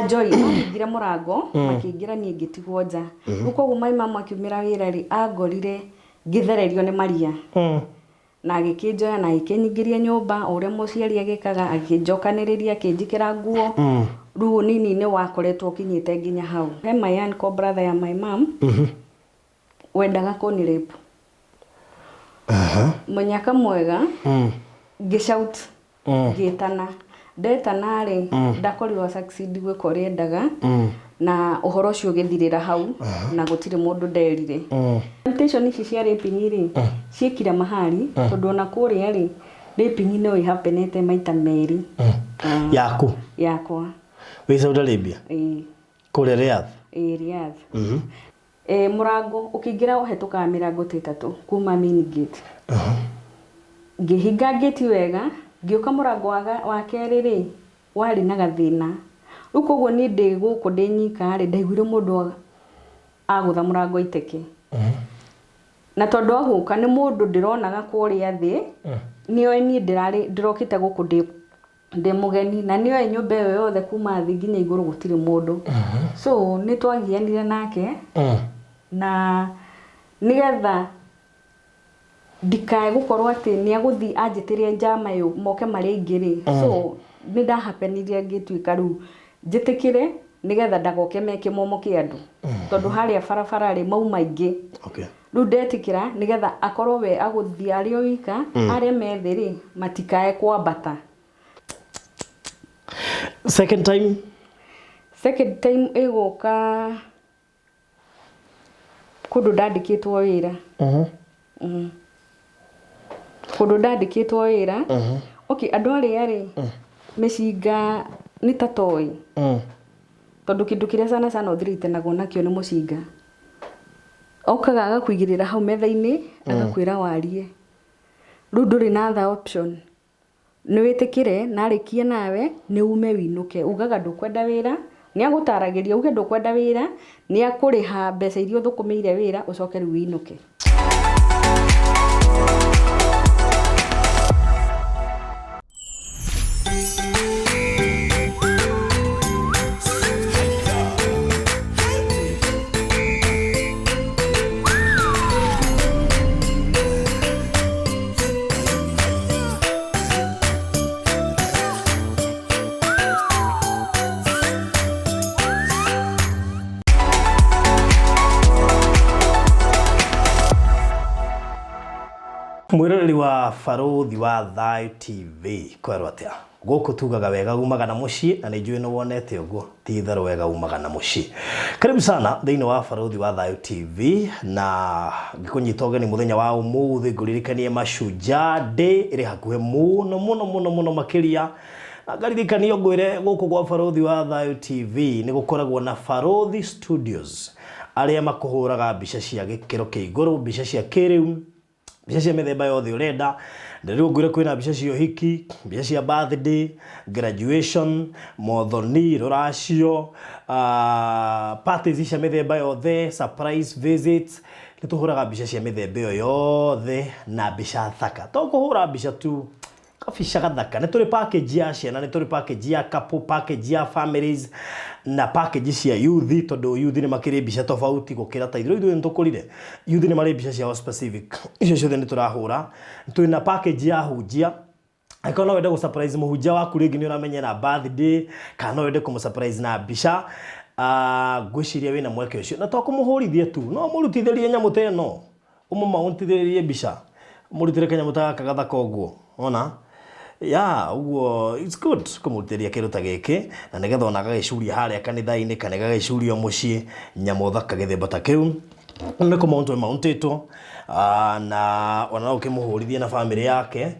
Joy ngira murango makingira nie ngitigwo nja uko gumai mama akiumira wira ri agorire ngithererio ni Maria na agikinjoya na ikinyigiria nyumba ure muciari agikaga akinjokaniriria akinjikira nguo ruo nini ni wakoretwo kinyite nginya hau he my uncle brother ya my mom wendaga kunirep munyaka mwega gishout gitana ndetana ri ndakorirwo succeed gwikore ndaga na uhoro cio githirira hau na gutire mundu nderire temptation ici cia raping ri ciekira mahali tondu na kuria ri raping no ihapenete maita meri yakwa we Saudi Arabia kule Riyadh Riyadh murango ukingira uhetuka mirango titatu kuma main gate ngihinga gate wega ngioka murango wa keri ri wari na gathina ruko ni ndi guku ndinyika ri ndaiguire mundu agutha murango iteke na tondu aguka ni mundu ndironaga kuria thi nio ni ndirokite guku ndi mugeni na nio nyumba yo yothe kuma thi nginya iguru gutire mundu so ni twagianire nake na nigetha ndikae gukorwo ati ni aguthi anjitirie njama yo moke mari ingiri so ni ndahapenirie ngituika ru njitikire nigetha ndagoke meke momo kiandu tondu haria barabara ri mauma ingi ru ndetikira nigetha akorwo we aguthi ario wika aria methiri matikae kwambata. Second time egoka kundu ndandikitwo wira kundu ndandikitwo wira okay andu ari mishinga ni tatoi tondu kindu kiria sana uthirite nago nakio ni mushinga okaga agakuigirira hau metha-ini agakwira warie ru nduri na other option ni witikire narikie nawe ni ume winuke ugaga ndukwenda wira ni agutaragiria uge ndukwenda wira ni akuriha mbeca irio thukumeire wira ucoke ru winuke. Mwiroreri wa Baruthi wa Thayu TV kwerwo atia guku tugaga wega umaga na mucii na ninjui no wonete uguo ti itharu wega umaga na mucii. Karibu sana thiini wa Baruthi wa Thayu TV na ngikunyita ugeni muthenya wa umuthi nguririkanie Mashujaa Day iri hakuhe muno makiria na ngaririkanie ngwire guku gwa Baruthi wa Thayu TV ni gukoragwo na Baruthi Studios aria makuhuraga mbica cia gikiro kia iguru mbica cia kiriu mbica cia mithemba yothe urenda ndirwo ngwire kwina mbica cia hiki mbica cia birthday graduation mothoni ruracio parties cia mithemba yothe surprise visits nituhuraga mbica cia mithemba yothe na mbica thaka to kuhura mbica tu kaficha gathaka ni turi package ya ciana ni turi package ya couple package ya families na package cia youth tondu youth ni makiri mbica tofauti gukira ta ithuĩ ntukurire youth ni mari mbica cia specific icio ciothe ni turahura turi na package ya hunjia aikona wende ku surprise muhunjia waku ringi ni uramenye na birthday kana wende ku surprise na mbica gwiciria wina mweke ucio na to kumuhurithie tu no murutithirie nyamu teno umumauntithirie mbica murutire kanyamu ta kathaka uguo ona uguo it's good kumutiria kiruta giki na nigetha ona gagicuria haria kanitha-ini kana gagicuria mucii nyamu thaka githemba ta kiu ni kumauntitwo na ona ukimuhurithia na family yake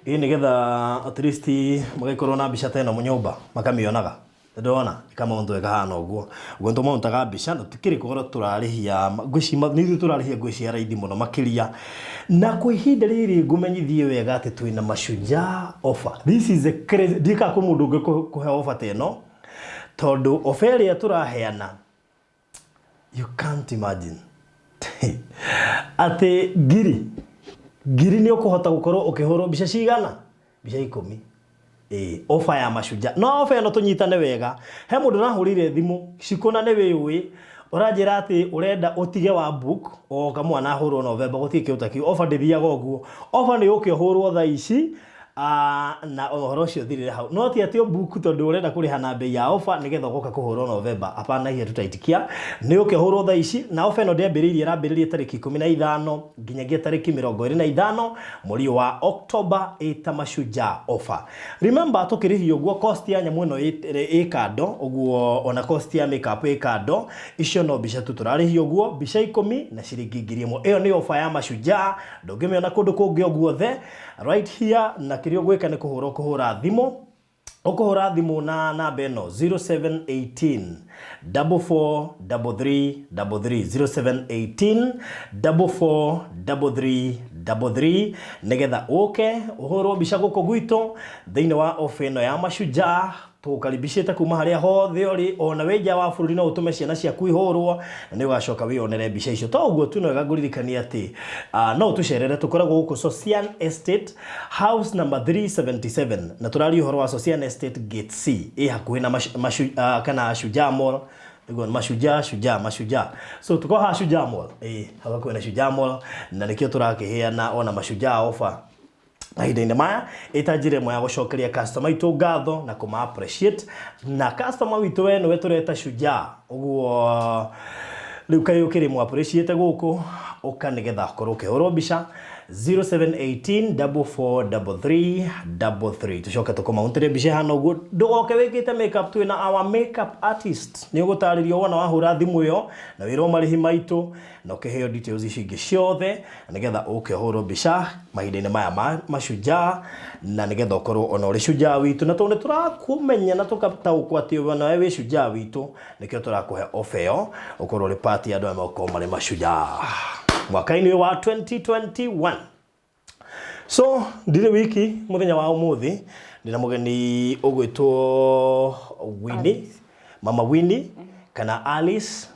nigetha at least magikorwo na mbica teno munyumba makamionaga ndona kama muntu ekahana uguo gonto montaga mbica no tikiri kugora turarihia gwicima nithi turarihia gwicira ithi muno makiria na kwihinda riri ngumenyithie wega ati twina Mashujaa offer. This is a crazy dika ko mundu ngekuhe offer teno tondu offer ya turaheana you can't imagine ate giri ni ukuhota gukorwo ukihoro mbica cigana mbica 10 Offer ya mashujaa no offer no tunyitane wega he mundu rahurire thimu cikona ne wiwi urajira ati urenda utige wa book o kamwana hurwo November gutike utaki offer ndithiaga oguo offer ni uke hurwo tha ici na ohoro cio thirire hau no ti ati book tondu urenda kuriha na bei ya offer nigetha ugoka kuhurwo November apana hia tutaitikia ni uke hurwo tha ici na offer no ndembiririe rambiririe tariki 15 nginyagia tariki 25 mweri wa October eta mashujaa offer. Remember tukirihio guo cost ya nyamu no ikando uguo ona cost ya makeup ikando icio no bica tuturarihio guo bica 10 na ciringi 1000 iyo ni offer ya mashujaa ndungimiona kundu kungi oguo the right here na kirio gwika ni kuhura thimu ukuhura thimu na namba eno 0718 443333 0718 443333 nigetha uhurwo bica guko gwito thiini wa offer eno ya mashujaa tukaribishite kuma haria hothe uri ona weja wa bururi no utume ciana ciaku ihurwo ni ugacoka wionere bica icio to uguo tu no gaguririkania ati no tucerere tukoragwo guku Social Estate House number 377 na turari uhoro wa Social Estate Gate C hakuhi na kana Shujaa Mall ego mashujaa so tuko ha Shujaa Mall hawa kwena Shujaa Mall na nikio turakiheana ona mashujaa offer ahinda-inĩ maya itanjire mwe ya gucokeria customer itu ngatho na kuma appreciate na customer witu we no tureta Shujaa uguo riu kai ukiri mu appreciate guku ukanigetha korwo kehoro bica 0718 443333 tucoke tukoma untere bica hano guo ndugoke wikite makeup tu na our makeup artist ni ugutaririo wona wahura thimu yo na wiro marihi maitu na ukiheo details ici ciothe nigetha ukehoro bica mahinda-inĩ maya mashujaa na nigetha ukorwo ona uri Shujaa witu na tondu turakumenya na tukataukwo ati wana we Shujaa witu nikio turakuhe offer yo ukorwo uri party andu amako mari mashujaa mwaka-ini wa 2021 so ndire wiki muthenya wa umuthi ndina mugeni ugwitwo Winnie mama Winnie kana Alice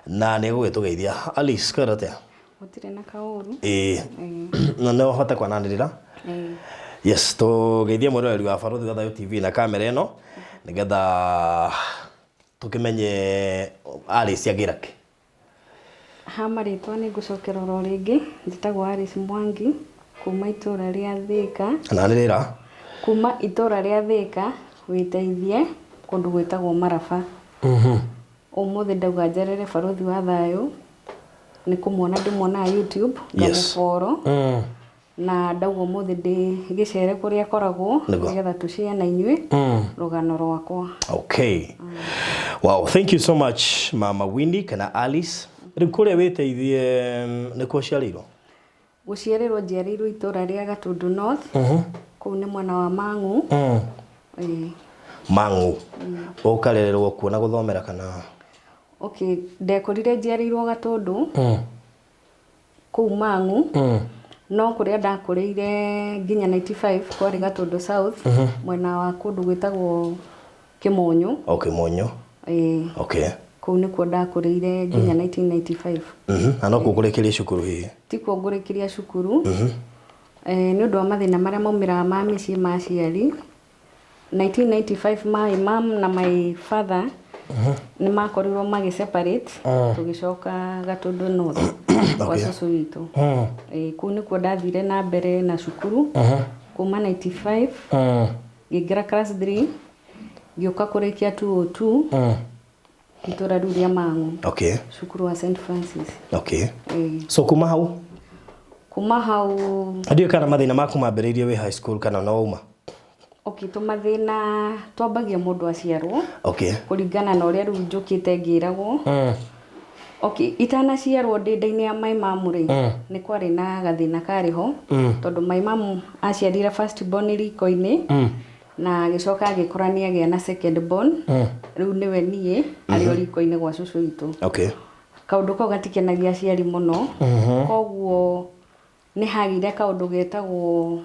na nego gitugeithia Alice karate utire na kauru na no hota kwananirira yes to geithia mwiroreri wa Baruthi wa Thayo TV na kamera eno nigetha tukimenye Alice agirake hamaritwa ni gucokera ro ringi njitagwo Alice Mwangi kuma itura ria Thika na nirira kuma itura ria Thika witeithie kundu gwitagwo Maraba umuthi ndauga njerere Baruthi wa Thayo ni kumwona ndimwona YouTube ngamuforo na ndauga umuthi ndi gicere kuria koragwo nigetha tucie na inyui rugano rwakwa okay wow thank you so much mama Winnie kana Alice rikuria witeithie ni ko ciarirwo guciererwo njiarirwo itura ria Gatundu North kuu ni mwana wa Mangu Mangu ukarererwo kuona guthomera kana okay ndekorire njiarirwo Gatundu kuu Mangu no kuria ndakureire nginya 95 kwari Gatundu South mwena wa kundu gwitagwo Kimonyo Kimonyo okay kuu ni kuo ndakureire nginya 1995 ana kukurekeria cukuru hihi ti kuongorekeria cukuru ni undu wa mathina maria maumiraga ma micii ma ciari 1995 my mom na my father ni makorirwo magi separate tugicoka Gatundu North kwa cucu witu kuu ni kuo ndathire na mbere na cukuru kuma 95 ngingira class 3 ngioka kurikia 202 itura ria Mangu okay cukuru wa St Francis okay so kuma hau adio kana mathina maku mambiririe we high school kana no uma okay tumathina twambagia mundu aciarwo okay kuringana na uria riu njukite ngiragwo okay itana ciarwo ndinda-ini ya my mom ri ni kwari na gathina kariho tondu my mom aciarire first born riko-ini na gicoka agikorania agia na second born riu niwe nie ari riko-ini gwa cucu witu okay kaundu kau gatikenagia aciari muno koguo ni hagire kaundu getagwo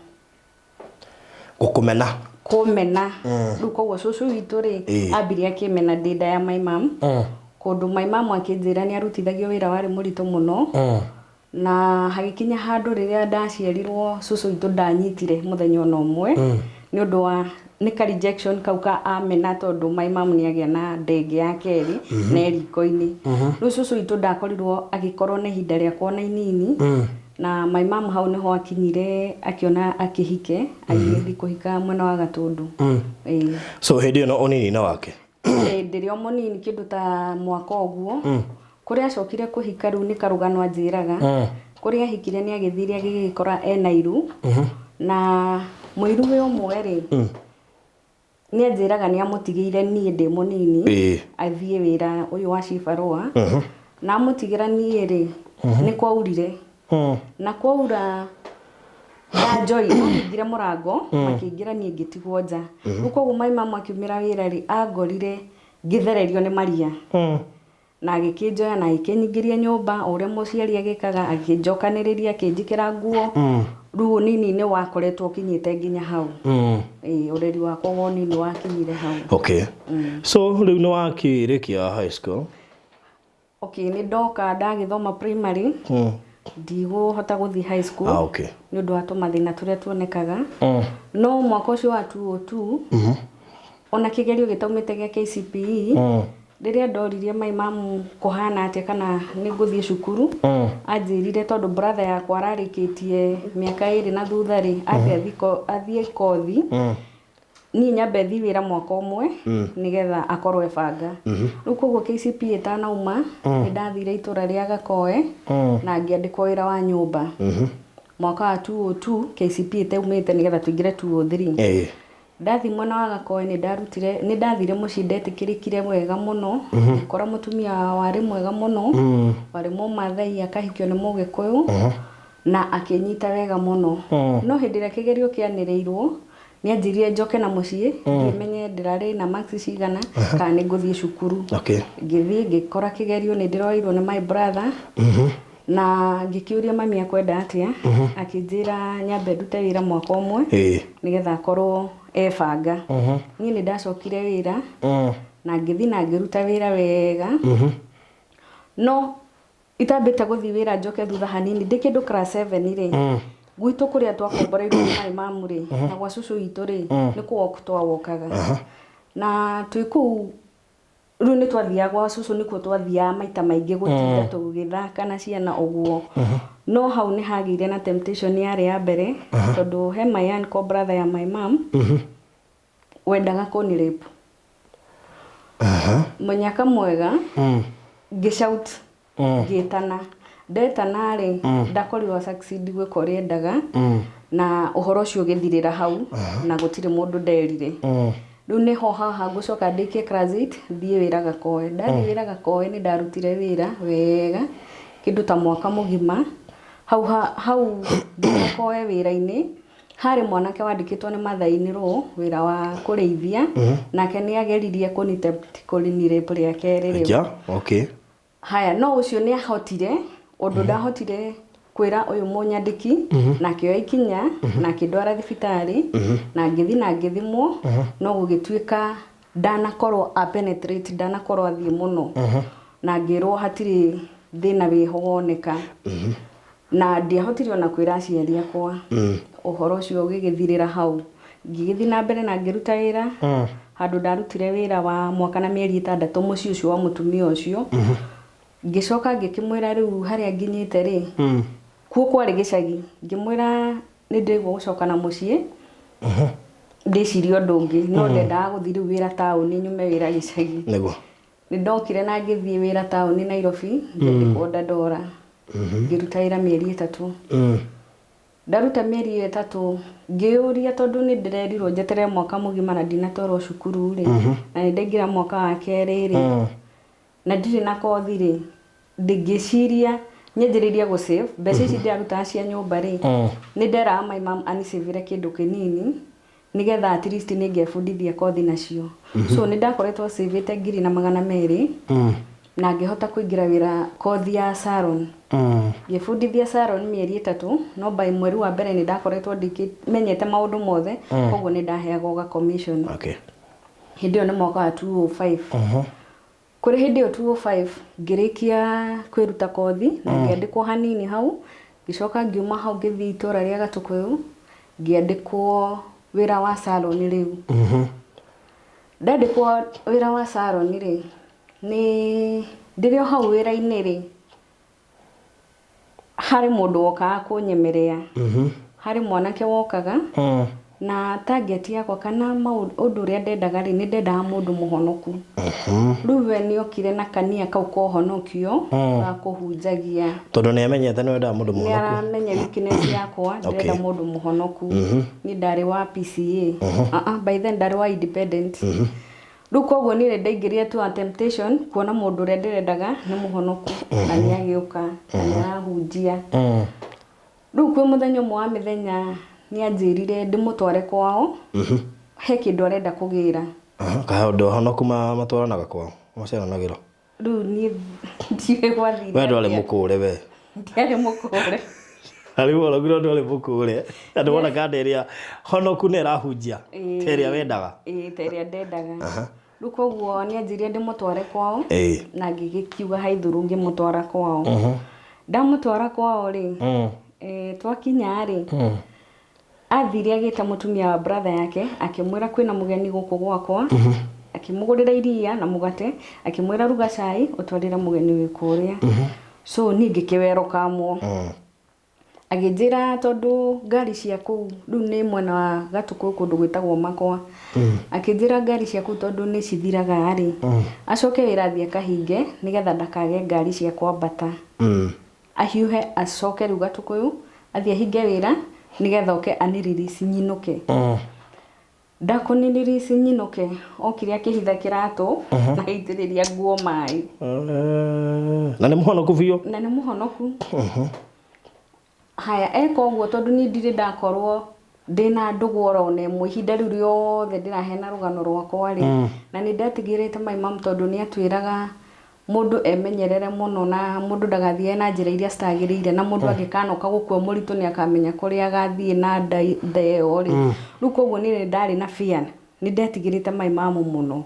kumena riu koguo cucu witu ri ambiri akimena ndinda ya my mom kundu my mom akinjira ni arutithagio wira wari murito muno na hagikinya handu riria ndaciarirwo cucu witu ndanyitire muthenya ona umwe ni undu wa nĩ ka rejection kau ka amena tondu my mom nĩ agĩa na ndenge ya keri na riko-inĩ rĩu cũcũ witũ ndakorirwo agĩkorwo na ihinda rĩakwa na inini na my mom hau nĩho akinyire akiona akĩhike agĩthiĩ kũhika mwena wa Gatũndũ. So hĩndĩ ĩyo ũnini wake ndĩrĩ o mũnini kĩndũ ta mwaka ũguo kũrĩa acokire kũhika rĩu nĩ karũgano anjĩraga kũrĩa ahikire nĩ agĩthire agĩgĩkora ena iru na mũiru we ũmwe rĩ nĩ anjĩraga nĩ amũtigĩire niĩ ndĩ mũnini athiĩ wĩra ũyũ wa cibarũa na amũtigĩra niĩ rĩ nĩ kwaurire na kwaura Njoi ngire mũrango makĩingĩra niĩ ngĩtigwo nja rĩu koguo my mom akiumĩra wĩra rĩ angorire ngĩthererio nĩ Maria na agĩkĩnjoya na agĩkĩnyingĩria nyũmba o ũrĩa mũciari agĩkaga akĩnjokanĩrĩria akĩnjĩkĩra nguo rĩu nini-inĩ wakoretwo kinyĩte nginya hau ũreri wakwa wa nini wakinyire hau. Okay. So rĩu nĩ wakĩrĩkia high school? Okay, nĩ ndoka ndagĩthoma primary ndigũhota gũthiĩ high school nĩ ũndũ wa tũmathĩna tũrĩa tuonekaga no mwaka ũcio wa 2002 ona kĩgerio gĩtaumĩte gĩa KCPE rĩrĩa ndoririe my mom kũhana atĩa kana nĩ ngũthiĩ cukuru anjĩrire tondũ brother yakwa ararĩkĩtie mĩaka 2 na thutha rĩ athiĩ kothi niĩ nyambe thiĩ wĩra mwaka ũmwe nĩgetha akorwo ebanga rĩu koguo KCPE ĩtanauma nĩ ndathire itũra rĩa Gakoe na ngĩandĩkwo wĩra wa nyũmba mwaka wa 2002 KCPE ĩtaumĩte nĩgetha tũingĩre 2003 ndathi mwena wa Gakoe nĩ ndathire mũciĩ ndetĩkĩrĩkire wega mũno ngĩkora mũtumia warĩ mwega mũno warĩ mũmathai akahikio nĩ mũgĩkũyũ na akĩnyita wega mũno no hĩndĩ ĩrĩa kĩgerio kĩanĩrĩirwo nĩ anjirie njoke na mũciĩ ngĩmenye ndĩrarĩ na marks cigana kana nĩ ngũthiĩ cukuru ngĩthiĩ ngĩkora kĩgerio nĩ ndĩroirwo nĩ my brother na ngĩkĩũria mami akwenda atĩa akĩnjĩra nyambe ndute wĩra mwaka ũmwe nĩgetha akorwo ebanga niĩ nĩ ndacokire wĩra na ngĩthiĩ na ngĩruta wĩra wega no itambĩte gũthiĩ wĩra njoke thutha hanini ndĩ kĩndũ class 7 rĩ gwitũ kũrĩa twakomboreirwo nĩ my mom rĩ na gwa cũcũ witũ rĩ nĩ kũwalk twawokaga na twĩ kũu rĩu nĩ twathiaga gwa cũcũ nĩkuo twathiaga maita maingĩ gũtinda tũgĩthaka na ciana ũguo no hau nĩ hagĩire na temptation yarĩ ya mbere tondũ he my uncle brother ya my mom wendaga kũni rape mũnyaka mwega ngĩshout ngĩtana ndetana rĩ ndakorirwo succeed gwĩka ũrĩa endaga na ũhoro ũcio ũgĩthirĩra hau na gũtirĩ mũndũ nderire rĩu nĩho haha ngũcoka ndĩkie class 8 thiĩ wĩra Gakoe ndathiĩ wĩra Gakoe nĩ ndarutire wĩra wega kĩndũ ta mwaka mũgima hau Gakoe wĩra-inĩ harĩ mwanake wandĩkĩtwo nĩ Mathainĩ Row wĩra wa kũrĩithia nake nĩ ageririe kũni rape rĩa kerĩ rĩu haya no ũcio nĩ ahotire ũndũ ndahotire kwĩra ũyũ mũnyandĩki na akĩoya ikinya na akĩndwara thibitarĩ na ngĩthiĩ na ngĩthimwo no gũgĩtuĩka ndanakorwo penetrate ndanakorwo athiĩ mũno na ngĩrwo hatirĩ thĩna wĩho woneka na ndiahotire ona kwĩra aciari akwa ũhoro ũcio ũgĩgĩthirĩra hau ngĩgĩthiĩ na mbere na ngĩruta wĩra handũ ndarutire wĩra wa mwaka na mĩeri 6 mũciĩ ũcio wa mũtumia ũcio ngĩcoka ngĩkĩmwĩra rĩu harĩa nginyĩte rĩ kuo kwarĩ gĩcagi ngĩmwĩra nĩ ndĩrigwo gũcoka na mũciĩ ndĩciria ũndũ ũngĩ no ndendaga gũthiĩ rĩu wĩra taũni nyume wĩra gĩcagi nĩ ndokire na ngĩthiĩ wĩra taũni Nairobi ngĩandĩkwo Dandora ngĩruta wĩra mĩeri 3 ndaruta mĩeri 3 ngĩũria tondũ nĩ ndĩrerirwo njeterere mwaka mũgima na ndinatwarwo cukuru rĩ na nĩ ndaingĩra mwaka wa kerĩ rĩ na ndirĩ na kothi rĩ ndĩngĩciria nyenjĩrĩria gũsave mbeca ici ndĩrarutaga cia nyũmba rĩ nĩ nderaga my mom anisavĩre kĩndũ kĩnini nĩgetha at least nĩngebundithia kothi nacio so nĩ ndakoretwo savĩte 200,000 na ngĩhota kũingĩra wĩra kothi ya salon ngĩbundithia salon mĩeri 3 no by mweri wa mbere nĩ ndakoretwo menyete maũndũ mothe koguo nĩ ndaheagwo ga commission hĩndĩ ĩyo nĩ mwaka wa 2005 kũrĩ hĩndĩ ĩyo 2005 ngĩrĩkia kwĩruta kothi na ngĩandĩkwo hanini hau ngĩcoka ngiuma hau ngĩthiĩ itũra rĩa Gatũkũyũ ngĩandĩkwo wira wa salon riu ndandikwo wira wa salon ri ni ndirio hau wira-ini ri hari mundu wokaga kunyemerea hari mwanake wokaga na target yakwa kana maundu uria ndendaga ri ni ndendaga mundu muhonoku ruwe ni okire na kania kau kohonokio ga kuhunjagia tondu ni amenyete ni wendaga mundu muhonoku ni aramenya weakness yakwa ndenda mundu muhonoku ni ndari wa PCA by then ndari wa independent ruko ni ndaingirire tu a temptation kuona mundu uria ndendaga ni muhonoku na ni agiuka na arahunjia riu kwi muthenya umwe wa mithenya ni anjirire ndimutware kwao he kindu arenda kugira kaundu honoku matwaranaga kwao maceranagira riu ni ndiwe gwathire we ndwari mukure we ndiari mukure ari wona giro ndwari mukure andu wona kande iria honoku ne rahunjia teria wendaga teria ndendaga riu koguo ni anjirire ndimutware kwao na ngigikiuga haithuru ngimutwara kwao ndamutwara kwao ri twakinya ri athire agita mutumia wa brother yake akimwira kwina mugeni guku gwakwa akimugurira iria na mugate akimwira ruga cai utwarira mugeni wikuria so ni ngikiwero kamwo agijira tondu ngari ciaku riu ni mwena wa gatuku kundu gwitagwo makwa akijira ngari ciaku tondu ni cithiraga ari acoke wirathie kahinge nigetha ndakage ngari cia kwambata ahiuhe acoke riu gatuku athie hinge wira nigetha oke aniririsi nyinuke ndakunirisi nyinuke okire akihitha kiratu na itiriria nguo mai na ni muhonoku biyo na ni muhonoku haya eko guo tondu ni ndire ndakorwo ndina ndugoro ne muhinda riu riothe ndirahena rugano rwakwa ri na ni ndatigirite mai mam tondu ni atwiraga mundu emenyerere muno na mundu ndagathie na njira iria stagirire na mundu angikanoka gukua muritu ni akamenya kuria agathie na ndeo ri riu koguo ni ndari na fear ni ndetigirite mai mamu muno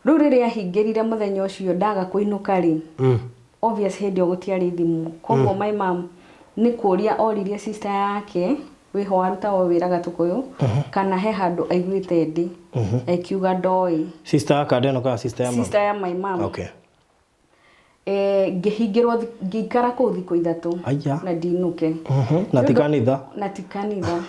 riu riria hingirire muthenya ucio ndaga kuinuka ri obvious hindi ogutiari thimu koguo mai mamu ni kuria oririe sister yake wiho aruta o wira gatukuyu kana he handu aiguite ndi akiuga ndoi sister akadeno ka sister ya my mom okay ngihingirwo ngikara ku thiko ithatu na ndinuke na tikanitha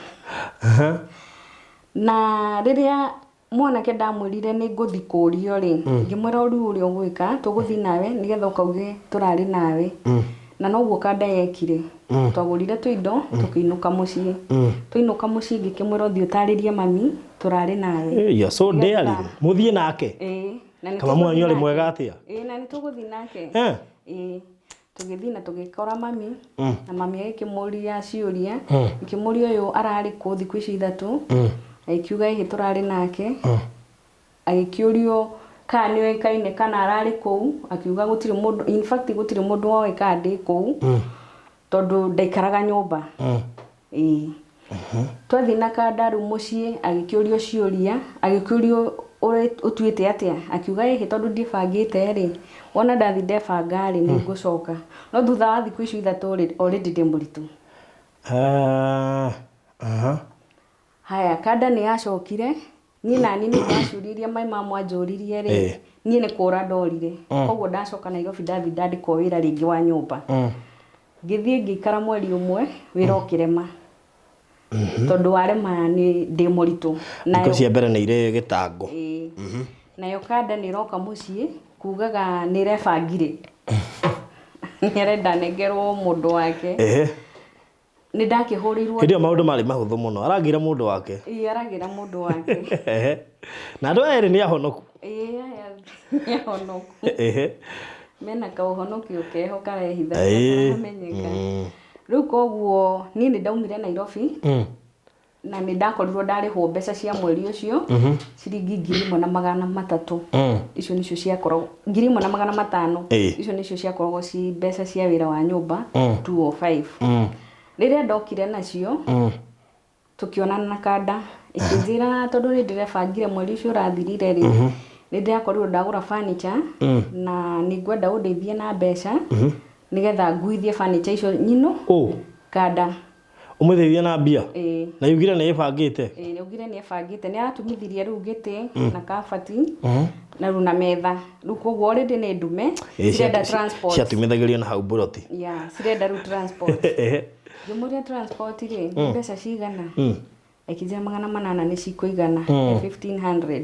na riria mwanake ndamwirire ni nguthi kurio ri ngimwira uri uri ogwika tuguthi nawe nigetha ukauge turari nawe na noguo kanda yekire twagurire tuindo tukiinuka mucii tuinuka mucii ngikimwira thi utaririe mami turari nawe so ndari muthie nake kama mwanyu ari mwega atia na ni tuguthi nake tugithi na tugikora mami na mami akimuria ciuria ikimuria uyu arari ku thiku ici ithatu aikiuga ihi turari nake aikiurio kani wekaine kana arari ku akiuga gutiri mundu in fact gutiri mundu wa wekandi ku tondu ndaikaraga nyumba twathi na kandaru mucii agikiurio ciuria agikiurio utuite atia akiuga ihi tondu ndibangite ri wona ndathi ndebanga ri ni ngucoka no thutha wa thiku ici ithatu already ndimuritu haya kanda ni yacokire ni nani ni ndacuririe mai mamu anjuririe ri ni ni kura ndorire koguo ndacoka Nairobi ndathi ndandikwo wira ringi wa nyumba ngithie ngikara mweri umwe wira ukirema tondu warema ni ndimuritu nayo cia mbere ni ire gitango nayo kanda ni roka mucii kugaga ni rebangire nirenda nengerwo mundu wake ni ndakihurirwo ndio maundu mari mahuthu muno aragira mundu wake aragira mundu wake na ndo eri ni ahonoku ni ahonoku mena ka uhonoki ukeho karehitha amenyeka riu koguo ni ndaumire Nairobi na ni ndakorirwo ndarihwo mbeca cia mweri ucio ciringi 1,300 icio nicio ciakoragwo 1,500 icio nicio ciakoragwo ci mbeca cia wira wa nyumba 205 riria ndokire nacio tukionana na kanda ikinjira tondu ni ndirebangire mweri ucio urathirire ri ni ndakorirwo ndagura furniture na ni ngwenda undeithie na mbeca nigetha nguithie furniture icio nyino kanda Umutheithia na mbia na yugire nĩ ibangĩte yugire nĩ ibangĩte nĩ aratumithirie rĩu gĩtĩ na kabati na rĩu na metha rĩu koguo already nĩ ndume cirenda transport ciatumithagĩrio na hau buroti cirenda rĩu transport ngĩmũria transport rĩ mbeca cigana akĩnjĩra 800 nĩ cikũigana 1500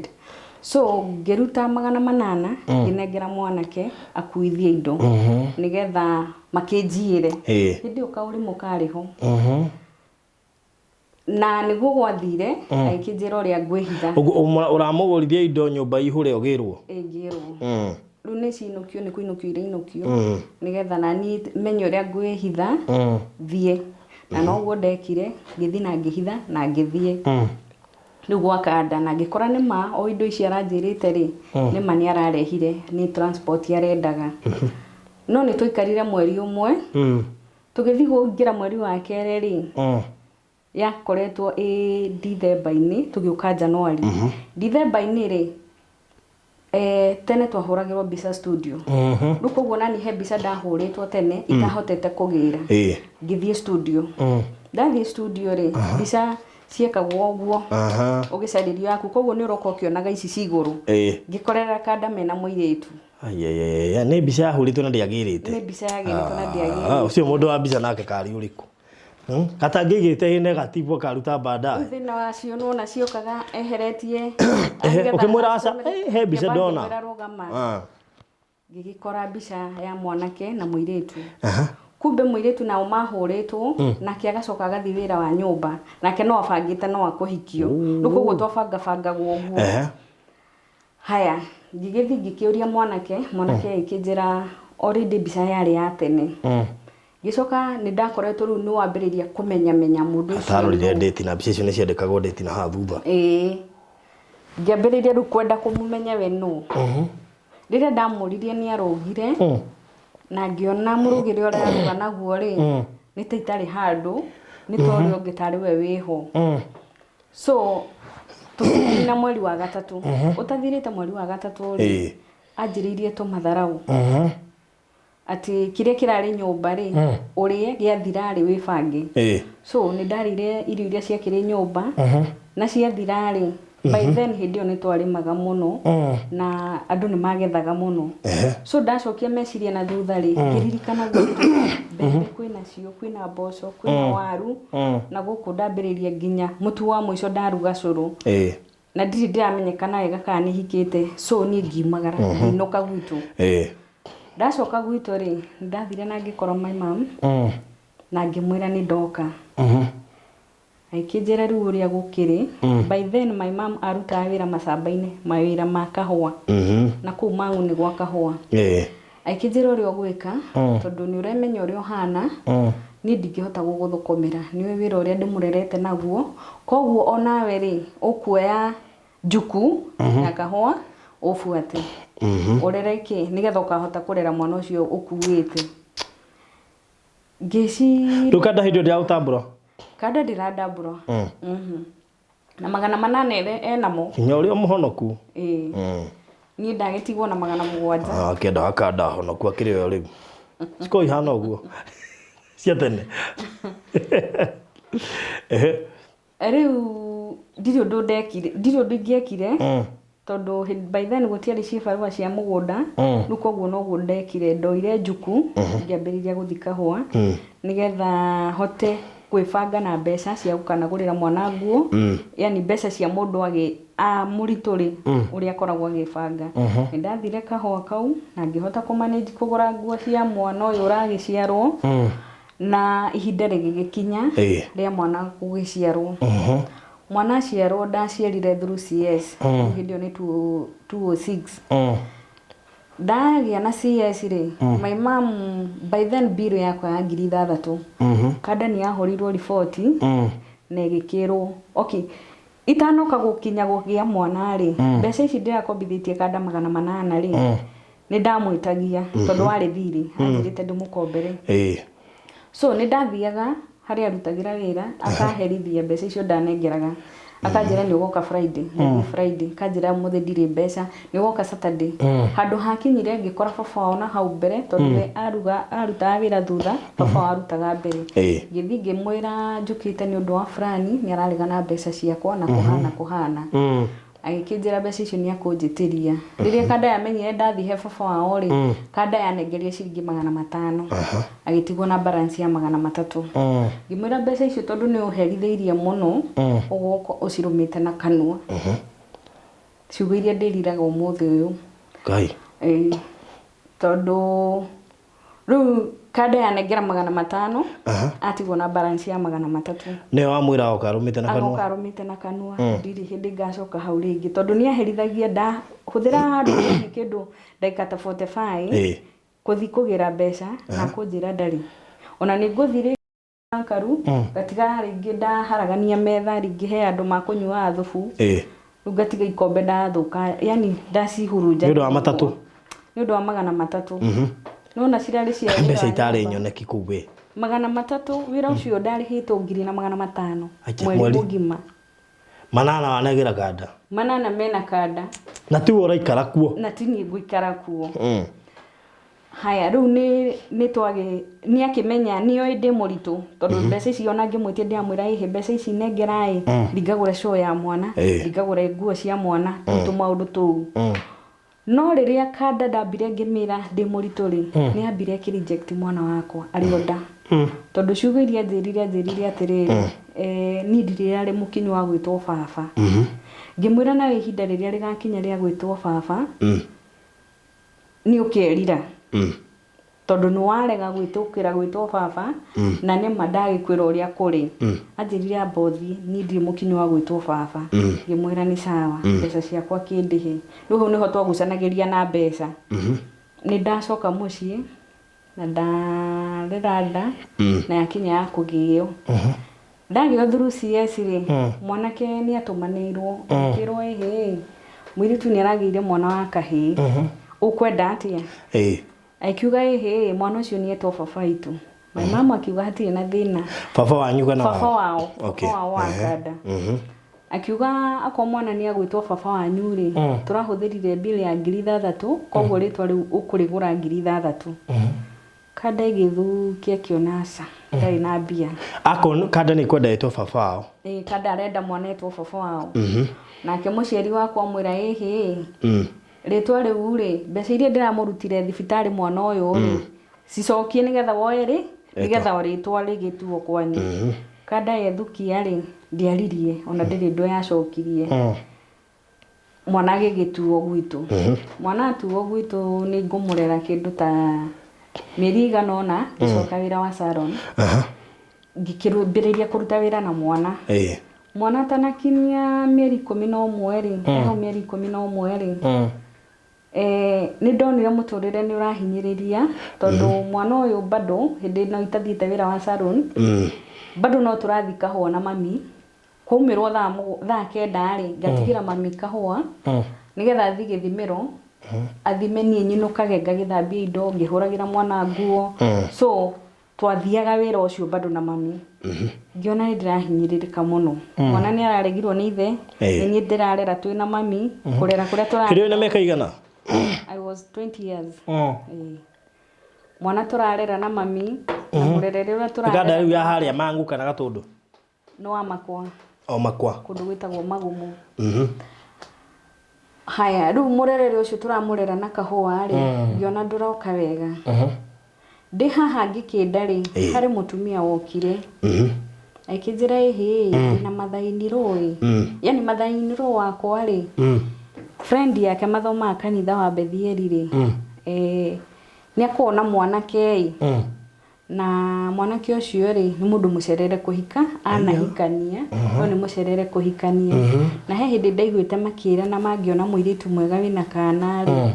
so ngĩruta 800 ngĩnengera mwanake akuithie indo nĩgetha makĩnjiĩre hĩndĩ ũkaũrimũ karĩho na nĩguo gwathire akĩnjĩra ũrĩa ngwĩhitha ũramũgũrithia indo nyũmba ihũre ũgĩrwo ngĩrwo rĩu nĩ cinũkio nĩ kũinũkio irĩinũkio nĩgetha nani menye ũrĩa ngwĩhitha thiĩ na noguo ndekire ngĩthi na ngĩhitha na ngĩthiĩ rĩu gwakanda na ngĩkora nĩ ma o indo ici aranjĩrĩte rĩ nĩ ma nĩ ararehire nĩ transport arendaga no nĩ tũikarire mweri ũmwe tũgĩthi kũingĩra mweri wa kerĩ rĩ yakoretwo Dithemba-inĩ tũgĩũka Januari Dithemba-inĩ rĩ tene twahũragĩrwo mbica studio rĩu koguo nani he mbica ndahũrĩtwo tene itahotete kũgĩra ngĩthiĩ studio ndathiĩ studio rĩ mbica ciekagwo ũguo ũgĩcarĩrio yaku koguo nĩ ũroka ũkĩonaga ici cigũrũ ngĩkorera kanda mena mũirĩtu nĩ mbica yahũrĩtwo na ndĩagĩrĩte nĩ mbica yagĩrĩtwo na ndĩagĩrĩte ũcio mũndũ wa mbica nake kari ũrĩkũ katangĩgĩte negative karuta baadaye thĩna wacio no naciokaga eheretie ukimwĩra aca he mbica ndona ngĩgĩkora mbica ya mwanake na mũirĩtu kumbe mũirĩtu nao mahũrĩtwo nake agacoka agathi wĩra wa nyũmba nake no abangĩte no akũhikio rĩu koguo twabangabangagwo ũguo haya ngĩgĩthi ngĩkĩũria mwanake akĩnjĩra already mbica yarĩ ya tene gĩcoka nĩ ndakoretwo rĩu nĩ wambĩrĩria kũmenya mũndũ ũcio atarorire date na mbica icio nĩ ciandĩkagwo date na haha thutha ngĩambĩrĩria rĩu kwenda kũmũmenya we nũ rĩrĩa ndamũririe nĩ arũgire na ngĩona mũrugĩre ũrĩa aruga naguo rĩ nĩ ta itarĩ handũ nĩ tondũ ũngĩ tarĩ we wĩho so tũkinya mweri wa gatatũ ũtathirĩte mweri wa gatatũ rĩ anjĩrĩirie tũmatharau ati kĩrĩa kĩrarĩ nyũmba rĩ ũrĩe gĩathira rĩ wĩbange so nĩ ndarire irio iria ciakĩrĩ nyũmba na ciathira rĩ by then hĩndĩ ĩyo nĩ twarĩmaga mũno na andũ nĩ magethaga mũno so ndacokia meciria na thutha rĩ ngĩririkana mbembe kwĩnacio kwĩna mboco kwĩna waru na gũkũ ndambĩrĩria nginya mũtu wa mũico ndaruga cũrũ na ndirĩ ndĩramenyekana wega kana nĩ hikĩte so niĩ ngiumagara ngĩinũka gwitũ ndacoka gwitũ rĩ ndathire na ngĩkora my mom na ngĩmwĩra nĩ ndoka akĩnjĩra rĩu ũrĩa gũkĩrĩ by then my mom arutaga wĩra macamba-inĩ mawĩra ma kahũa na kũu Mang'u nĩ gwa kahũa akĩnjĩra ũrĩa ũgwĩka tondũ nĩ ũremenya ũrĩa ũhana niĩ ndingĩhota gũgũthũkũmĩra nĩwe wĩra ũrĩa ndĩmũrerete naguo koguo onawe rĩ ũkuoya njuku ya kahũa ũbuate ũrere kĩ nĩgetha ũkahota kũrera mwana ũcio ũkuĩte Rukada hĩndĩ ndĩa utambura kada ndiradambura na 800 enamo kinya ũrĩa mũhonoku niĩ ndagĩtigwo na 700 akĩenda akanda honoku akĩrĩ o rĩu ciko ihana ũguo cia tene rĩu ndirĩ ũndũ ndekire ndirĩ ũndũ ingĩekire tondũ by then gũtiarĩ cibarua cia mũgũnda rĩu koguo noguo ndekire ndoire njuku ngĩambĩrĩria gũthi kahũa nĩgetha hote kwĩbanga na mbeca cia gũkanagũrĩra mwana nguo yani mbeca cia mũndũ mũritũrĩ ũrĩa akoragwo agĩbanga nĩ ndathire kahũa kau na ngĩhota kũmanage kũgũra nguo cia mwana ũyũ ũragĩciarwo na ihinda rĩgĩkinya rĩa mwana gũgĩciarwo mwana aciarwo ndaciarire through CS hĩndĩ ĩyo nĩ 206 ndagĩa na CS rĩ my mom by then bill yakwa ya 6,000 kada nĩ yahorirwo report na ĩgĩkĩrwo okay itanoka gũkinya gũgĩa mwana rĩ mbeca ici ndĩrakombithĩtie kada 800 rĩ nĩ ndamwĩtagia tondũ warĩ thirĩ anjĩrĩte ndĩmũkombere so nĩ ndathiaga hari arutagira wira akaherithia mbeca icio ndanengeraga akanjira ni ugoka Friday Friday kanjira muthe ndire mbeca ni ugoka Saturday handu hakinyire ngikora baba ona hau mbere tondu we aruta wira thutha baba arutaga mbere ngithi ngimwira njukite ni undu wa fulani ni araregana mbeca ciakwa na kuhana agikinjira mbeca icio ni akunjitiria riria kada yamenyire ndathi he baba wao ri kada yanengeria ciringi 500 agitigwo na balance ya 300 ngimwira mbeca icio tondu ni uheritheirie muno ugoko ucirumite na kanua ciugo iria ndiriraga umuthi uyu Ngai tondu riu kada yanengera 500 atigwo na balance ya 300 ne wamwira ukarumite na kanua ndiri hindi ngacoka hau ringi tondu ni aherithagia nda huthira handu kindu ndagika 45 kuthi kugira mbeca na kunjira ndari ona ni nguthire karu gatiga ringi ndaharagania metha ringi he andu makunyua thubu ngatiga ikombe ndathuka yani ndacihurunja ni undu wa matatu ni undu wa 300 nona cirari cia mbeca itari nyoneki kuwe 300 wira ucio ndarihitwo 500 mweri mugima manana wanagira kada manana mena kada na ti uraikara kuo na ti ni ngwikara kuo haya riu ni twage ni akimenya niyo ndi muritu tondu mbeca icio ona ngimwitie ndamwira ihe mbeca ici nengerai ndingagura show ya mwana ndingagura nguo cia mwana tu maundu tu no riria kada ndambire ngimira ndi muritu ri ni ambire ki reject mwana wakwa ari oda tondu ciugo iria njirire atiriri ni ndirire mukinyu wa gwitwo baba ngimwira na ihinda riria rigakinya ria gwitwo baba ni ukerira tondu ni warega gwitwo baba na ni mandagi kwira uria kuri anjirire abothi ni ndiri mukinyu wa gwitwo baba ngimwira ni sawa mbeca ciakwa kindihe riu niho twagucanagiria na mbeca ni ndacoka mucii na ndarenda na yakinya ya kugio ndagio through CS ri mwanake ni atumanirwo akirwo mwiritu ni aragire mwana wa kahi ukwenda atia akiuga mwana ucio ni etwo baba itu my mama akiuga hatirĩ na thina baba wanyu kana baba wao wa kada akiuga akwa mwana ni agwitwo baba wanyu ri turahuthirire bill ya 6,000 koguo ritwa riu ukurigura 6,000 kada igithukia kionasa ndari na mbia akon kada ni kwenda etwo baba wao kada arenda mwana etwo baba wao nake muciari wakwa mwira ritwa riu ri mbeca iria ndiramurutire thibitari mwana uyu ri cicokie nigetha woe ri nigetha ritwa rigituo kwanyu kada yethukia ri ndiaririe ona ndiri ndo yacokirie mwana agigituo gwitu mwana atuo gwitu ni ngumurera kindu ta mieri ganona gicoka wira wa salon ngikirubiriria kuruta wira na mwana mwana tanakinya mieri 11 ri mieri 11 ri ni ndonire muturire ni urahinyiriria tondu mwana uyu bado hindi no itathiite wira wa salon bado no turathi kahua na mami kumirwo thaa kenda ri ngatigira mami kahua nigetha athi githimiro athime nie nyinukage ngagithambia indo ngihuragira mwana nguo so twathiaga wira ucio bado na mami ngiona ndirahinyiririka muno mwana ni araregirwo ni ithe ni ndirarera twina mami kurera kuria turarera kire na meka igana I was 20 years mwana turarera na mami na murerere uria turarera kada riu ya haria mangu kana gatundu no amakwa makwa kundu gwitagwo magumu haya riu murerere ucio turamurera na kahua ri ngiona nduroka wega ndi haha ngikinda ri hari mutumia wokire aikinjira na mathainiro yani mathainiro wakwa ri friend yake mathoma kanitha wa Bethieri ri ni akona mwanake na mwanake ucio ri ni mundu mucerere kuhika anahikania no ni mucerere kuhikania na he hindi ndaiguite makira na mangiona muiritu mwega wina kana ri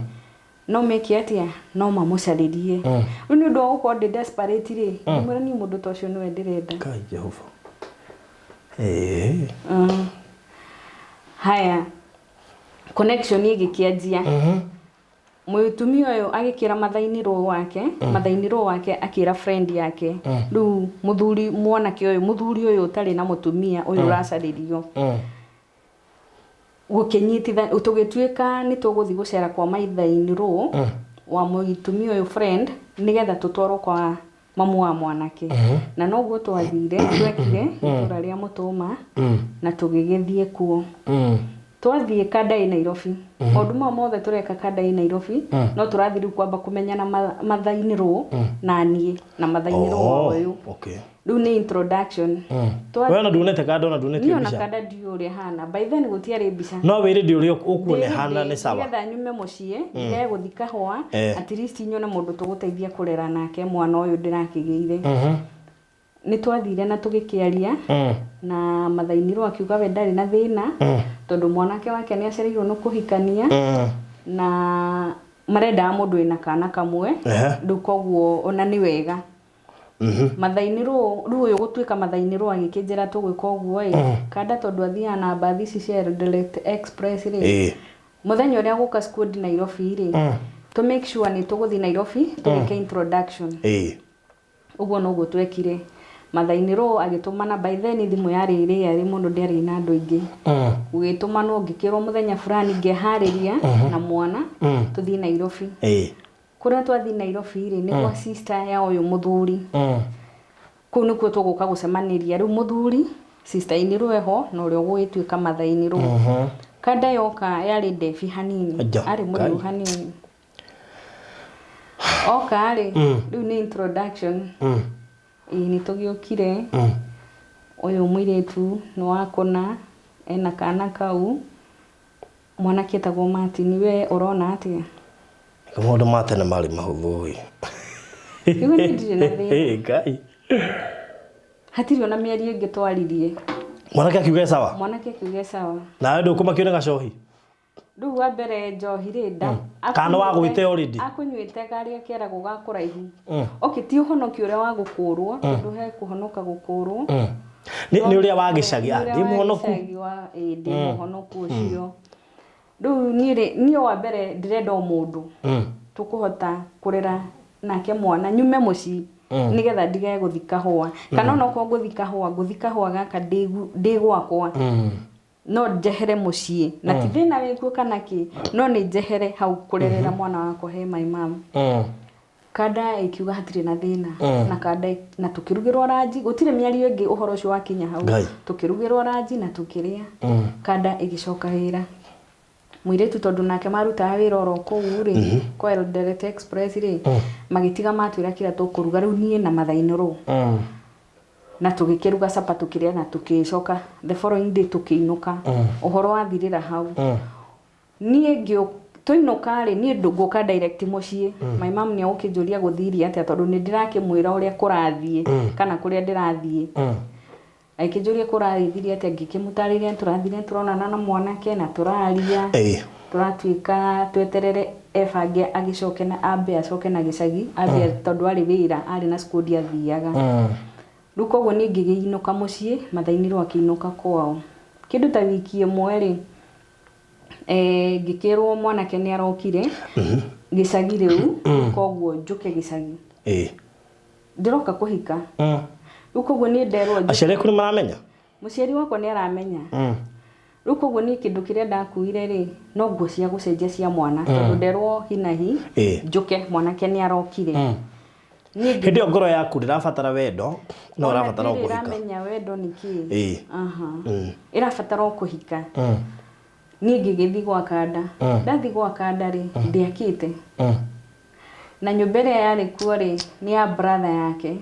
no meki atia no mamucaririe riu ni ndo uko ndi desperate ri mwira ni mundu tocio niwe ndirenda kai Jehova haya connection igikianjia Mutumia uyu agikira mathainiro wake akira friend yake riu muthuri mwanake uyu muthuri uyu utari na mutumia uyu uracaririo gukinyititha tugituika ni tuguthi gucera kwa maithainiro wa mutumia uyu friend nigetha tutwarwo kwa mamu wa mwanake na noguo twathire twekire itura ria mutuma na tugigithie kuo twathie Kadai Nairobi maundu mothe tureka Kadai Nairobi no turathiri kwamba kumenyana mathainiro na nie na mathainiro uyu riu ni introduction wewe na ndunete kada na ndunete bica niona kada ndiuri hana by then gutiari bica no wiri ndi uri ukuone hana ni sawa ngetha nyume mucie nge guthika hwa at least nyone mundu tuguteithia kurera nake mwana uyu ndirakigeire ni twathire na tugikiaria na mathainiro akiuga we ndari na thina tondu mwanake wake ni acereirwo no kuhikania na marenda mundu ina kana kamwe ndukoguo ona ni wega mathainiro riu uyu gutuika mathainiro agikinjira tugwika uguo kada tondu athia na bathi ici cia direct express ri muthenya uria guka school Nairobi ri to make sure ni tuguthi Nairobi tugike introduction uguo no gutwekire mathainiro agitumana by then thimu yari iri ari mundu ndari na andu ingi ugitumana ungikirwo muthenya fulani ngehariria na mwana tuthi Nairobi kuria twathi Nairobi ri ni kwa sister ya uyu muthuri ku nikuo tuguka gucemaniria riu muthuri sister iniro eho no rio gwituika mathainiro kada yoka yari ndefi hanini ari muri hanini ari riu ni introduction ni tugiukire uyu muiretu ni wakona ena kana kau mwana kitagwo Martin we urona atia kamundu matene mari mahuthu igu ni ndire na thi ngai hatiri ona mieri ingi twaririe mwanake akiuga sawa na wewe ndukuma kione gacohi riu wa mbere njohi ri nda kana wa gwite already akunyuite gari akiera gugakuraihu ti uhonoki uria wa gukurwo tondu he kuhonoka gukurwo ni uria wa gicagi ndi muhonoku ndi muhonoku ucio riu ni wa mbere ndirenda mundu tukuhota kurera nake mwana nyume muci nigetha ndige guthika hwa kana no ko guthika hwa gaka ndi gwakwa no njehere mucie na ti thina wikuo kana ki no ni njehere hau kurerera mwana wako he my mom kada ikiuga hatire na thina na kada na tukirugirwa raji gutire miario ingi uhoro ucio wakinya hau tukirugirwa raji na tukiria kada igicoka wira muiretu tondu nake maruta wira oro kuu ri kwa direct express ri magitiga matwira kira tukuruga riu nie na mathainiro na tugikiruga sapa tukiria na tukicoka the following day tukiinuka uhoro wathirira hau nie ngio tuinuka ri nie ndunguka direct mucie my mom ni ukijuria guthiria atia tondu ni ndirakimwira uria kurathie kana kuria ndirathie aikijuria kurathiria atia ngikimutariria turathire turonana na mwanake na turaria turatuika tweterere efange agicoke na ambe acoke na gicagi ambe tondu ari wira ari na school athiaga ruko uguo ni ngigiinuka mucie mathainiro akiinuka kwao kindu ta wiki imwe ri ngikirwo mwanake ni arokire gicagi riu koguo njuke gicagi ndiroka kuhika ruko uguo ni nderwo aciari kuri maramenya muciari wakwa ni aramenya ruko uguo ni kindu kiria ndakuire ri no nguo cia gucenjia cia mwana tondu nderwo hinahi njuke mwanake ni arokire hindi ngoro yaku ndirabatara wendo no urabatara kuhika iramenya wendo niki irabatara kuhika ni ngigithii gwa kanda ndathi gwa kanda ri ndiakite na nyumbere yari kuo ri ni ya brother yake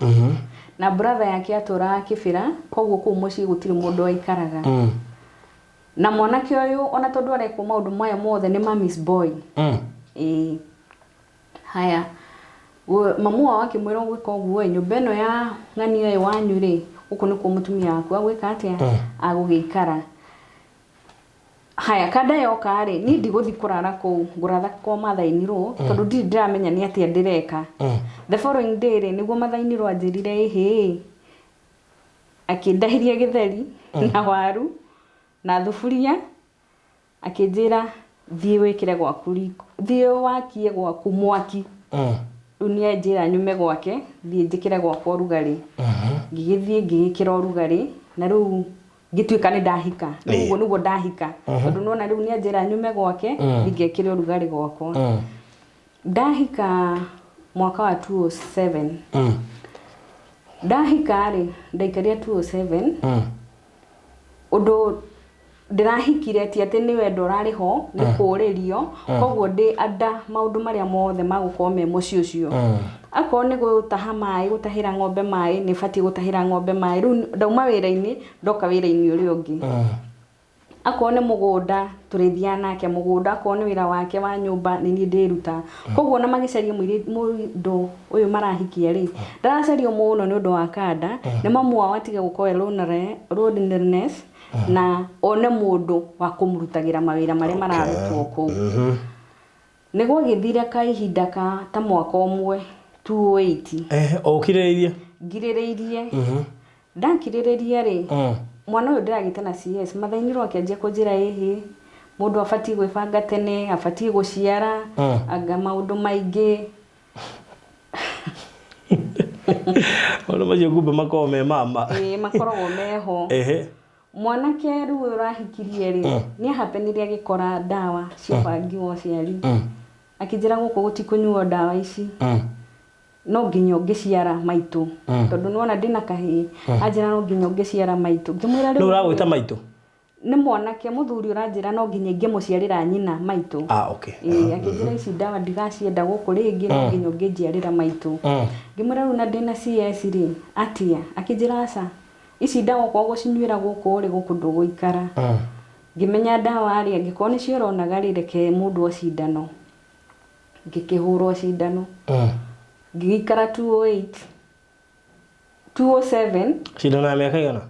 na brother yake atura kibira koguo ku muci gutiri mundu aikaraga na mwanake uyu ona tondu arekwo maundu maya mothe ni mami's boy haya mamu wake mwira gwika uguo nyumba ino ya ng'ani uyu wanyu ri uku ni ku mutumia waku agwika atia agugikara haya kada yoka ri ni ndiguthi kurara ku nguratha kwa mathainiro tondu ndiramenya ni atia ndireka the following day ri niguo mathainiro anjirire ihi akindahiria githeri na waru na thufuria akinjira thiĩ wĩkĩre gwaku riko thiĩ wakie gwaku mwaki unia njĩra nyume gwake thiĩ njĩkĩre gwakwa ũrugarĩ ngĩgĩthiĩ ngĩgĩkĩra ũrugarĩ na rĩu ngĩtuĩka nĩ ndahika ũguo nĩguo ndahika tondũ nĩwona rĩu nĩ njĩra nyume gwake ngĩgĩkĩra ũrugarĩ gwakwa ndahika mwaka wa 2007 ndahika rĩ ndaikaria 2007 ũndũ ndĩrahikire ti atĩ nĩ wendo ũrarĩ ho nĩ kũũrĩrio koguo ndĩ anda maũndũ marĩa mothe magũkorwo me mũciĩ ũcio akorwo nĩ gũtaha maĩ gũtahĩra ng'ombe maĩ nĩ batiĩ gũtahĩra ng'ombe maĩ rĩu ndauma wĩra-inĩ ndoka wĩra-inĩ ũrĩa ũngĩ akorwo nĩ mũgũnda tũrĩthiaga nake mũgũnda akorwo nĩ wĩra wake wa nyũmba nĩ niĩ ndĩruta koguo na magĩcaria mũndũ ũyũ marahikia rĩ ndaracario mũno nĩ ũndũ wa kanda nĩ mamu wao atige gũkorwo loneliness na one mũndũ wa kũmurutagĩra mawĩra marĩa mararutwo kũu nĩ gwagĩthire kahinda ka ta mwaka ũmwe 208 ũkirĩrĩirie ngirĩrĩirie ndakirĩrĩria rĩ mwana ũyũ ndĩragĩte na CS mathainĩro akĩanjia kũnjĩra ĩhĩ mũndũ abatiĩ gwĩbanga tene abatiĩ gũciara anga maũndũ maingĩ ona macio kumbe makoragwo me mama makoragwo meho mwanake rĩu ũrahikirie rĩ nĩ ahapenire agĩkora ndawa cia bangi wa ũciari akĩnjĩra gũkũ gũtikũnyuo ndawa ici no nginya ũngĩciara maitũ tondũ nĩwona ndĩna kahĩĩ anjĩra no nginya ũngĩciara maitũ ngĩmwĩra rĩu nĩ ũragwĩta maitũ nĩ mwanake mũthuri ũranjĩra no nginya ingĩmũciarĩra nyina maitũ okay akĩnjĩra ici ndawa ndigacienda gũkũ rĩngĩ no nginya ũngĩnjiarĩra maitũ ngĩmwĩra rĩu na ndĩna CS rĩ atia akĩnjĩra aca ici ndawa kwa gũcinyuĩra gũkũ rĩ gũkũ ndũgũikara ngĩmenya ndawa rĩ angĩkorwo nĩcio ũronaga rĩ reke mũndũ o cindano ngĩkĩhũrwo cindano ngĩikara 208 207 cindano ya mĩaka igana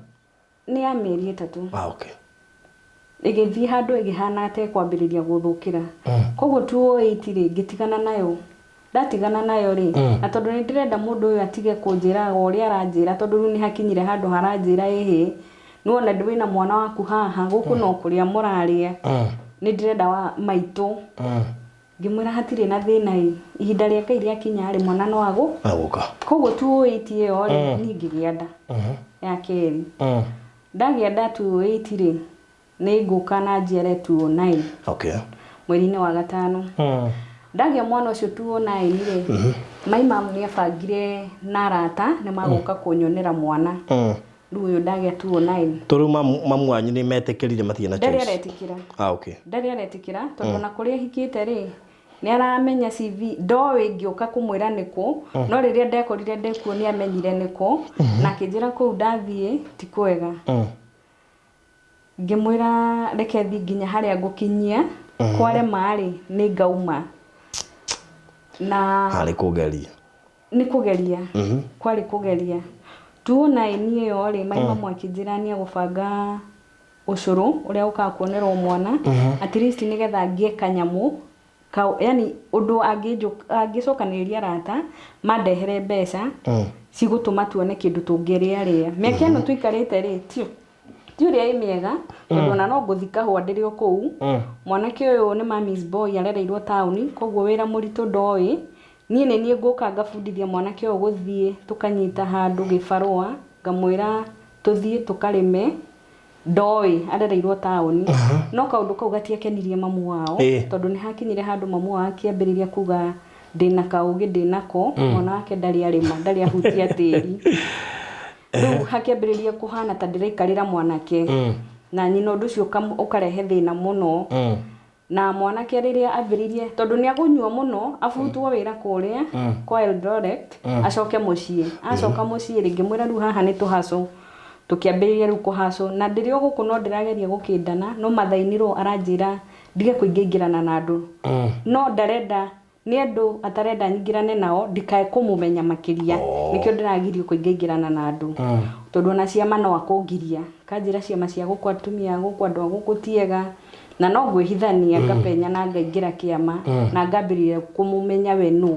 nĩ ya mĩeri 3 okay ĩgĩthiĩ handũ ĩgĩhana ate kwambĩrĩria gũthũkĩra koguo 208 rĩ ngĩtigana nayo ndatigana nayo rĩ na tondũ nĩ ndĩrenda mũndũ ũyũ atige kũnjĩra ũrĩa aranjĩra tondũ rĩu nĩ hakinyire handũ haranjĩra ĩhĩ nĩwona ndĩ wĩna mwana waku haha gũkũ no kũrĩa mũrarĩa nĩ ndĩrenda wa maitũ ngĩmwĩra hatirĩ na thĩna ihinda rĩa Ngai rĩakinya rĩ mwana no agũka koguo 208 ĩyo rĩ niĩ ngĩgĩa nda ya kerĩ ndagĩa nda 208 rĩ nĩ ngũka na njiare 209 okay mweri-inĩ wa gatano ndagĩa mwana ũcio 209 rĩ mai mamu nĩ abangire na arata nĩ magũka kũnyonera mwana rĩu ũyũ ndagĩa 209 tondũ mamu wanyu nĩ metĩkĩrire mathiĩ na choice ndarĩ aretĩkĩra okay ndarĩ aretĩkĩra tondũ na kũrĩa hikĩte rĩ nĩ aramenya CV ndoĩ ngĩũka kũmwĩra nĩkũ no rĩrĩa ndekorire ndekuo nĩ amenyire nĩkũ na akĩnjĩra kũu ndathiĩ ti kwega ngĩmwĩra reke thiĩ nginya harĩa ngũkinyia kware marĩ nĩ ngauma na harĩ kũgeria nĩ kũgeria kwarĩ kũgeria 209 ĩyo rĩ mai mamu akĩnjĩra nĩ agũbanga ũcũrũ ũrĩa ũkaga kuonerwo mwana at least nĩgetha ngĩe kanyamũ yani ũndũ angĩcokanĩrĩria arata mandehere mbeca cigũtũma tuone kĩndũ tũngĩrĩa rĩa mĩaka ĩno tũikarĩte rĩ ti ũrĩa mĩega tondũ ona no ngũthi kahũa ndĩrĩ o kũu mwanake ũyũ nĩ mami's boy arereirwo taũni koguo wĩra mũritũ ndoĩ niĩ ngũka ngabundithia mwanake ũyũ gũthiĩ tũkanyita handũ gĩbarũa ngamwĩra tũthiĩ tũkarĩme ndoĩ arereirwo taũni no kaũndũ kau gatiakenirie mamu wao tondũ nĩ hakinyire handũ mamu wao akĩambĩrĩria kuga ndĩna kaũgĩ ndĩnako mwana wake ndarĩ arĩma ndarĩ ahutia tĩri rĩu hakĩambĩrĩria kũhana ta ndĩraikarĩra mwanake na nyina ũndũ ũcio ũkarehe thĩna mũno na mwanake rĩrĩa ambĩrĩirie tondũ nĩ agũnyua mũno abutwo wĩra kũrĩa kwa Eldoret acoke mũciĩ acoka mũciĩ rĩngĩ mwĩra rĩu haha nĩ tũhacũ tũkĩambĩrĩria rĩu kũhacũ na ndĩrĩ o gũkũ no ndĩrageria gũkĩndana no mathainĩro aranjĩra ndige kũingĩingĩrana na andũ no ndarenda nĩ andũ atarenda nyingĩrane nao ndikae kũmũmenya makĩria nĩkĩo ndĩragirio kũingĩingĩrana na andũ tondũ ona ciama no akũngiria kanjĩra ciama cia gũkũ atumia gũkũ andũ a gũkũ tiega na no ngwĩhithania ngapenya na ngaingĩra kĩama na ngambĩrĩria kũmũmenya we nũ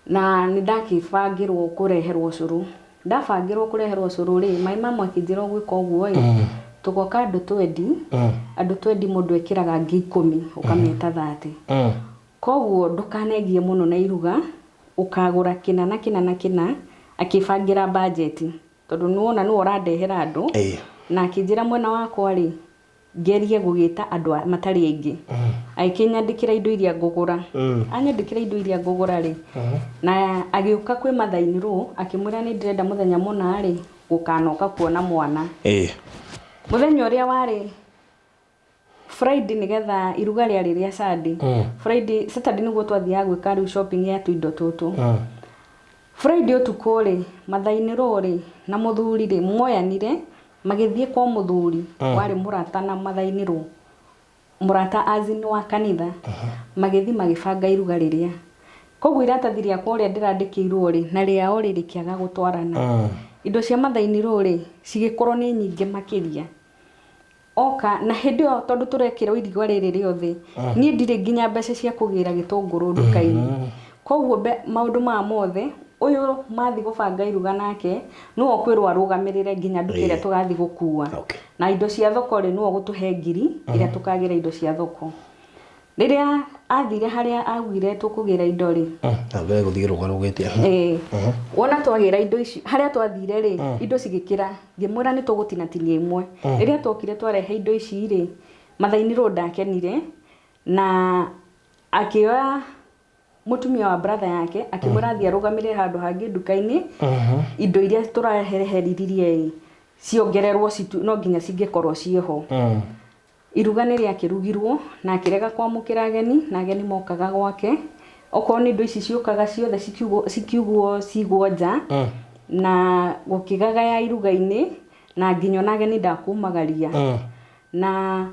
na nĩ ndakĩbangĩrwo kũreherwo ũcũrũ ndabangĩrwo kũreherwo ũcũrũ rĩ mai mamu akĩnjĩra gwĩka ũguo tugoka andu 20 andu 20 mundu ekiraga ngi 10 ukameta 30 koguo ndukanegie muno na iruga ukagura kina na kina akibangira budget tondu nuona nu urandehera andu na akijira mwena wakwa ri gerie gugita andu matari aingi aikinyandikira indo iria ngugura anyandikira indo iria ngugura ri na agiuka kwi mathaini ru akimwira ni ndirenda muthenya muna ri gukanoka kuona mwana muthenya uria wari Friday nigetha iruga ria riria Sunday Friday Saturday niguo twathiaga gwika riu shopping ya tuindo tutu Friday utuko ri mathaini ru ri na muthuri ri moyanire magithie kwa muthuri wari murata na mathaini ru murata azini wa kanitha magithi magibanga iruga riria koguo iratathiria kwa uria ndirandikirwo ri na ria ori rikiaga gutwarana indo cia mathaini ru ri cigikorwo ni nyingi makiria oka na hindi yo tondu turekira irigo riri riothe nie ndire nginya mbeca cia kugira gitunguru ndukaini koguo maundu ma mothe uyu mathi gubanga iruga nake no okwirwo arugamirire nginya ndukire tugathi gukua na indo cia thoko ri no gutuhe ngiri ira tukagira indo cia thoko riria athire haria agwire tukugira indo ri abe guthire rugarugitie wona twagira indo ici haria twathire ri indo cigikira ngimwira ni tugutinatinia imwe riria twokire twarehe indo ici ri mathaini ro ndakenire na akioya mutumia wa brother yake akimwira thia rugamire handu hangi ndukaini indo iria turahereheririe ciongererwo no nginya cingekorwo cieho iruga ni ria kirugirwo na akirega kwamukira ageni na ageni mokaga gwake okorwo ni indo ici ciukaga ciothe cikiugwo cigwo nja na gukigaga ya iruga-ini na nginyo na ageni ndakumagaria na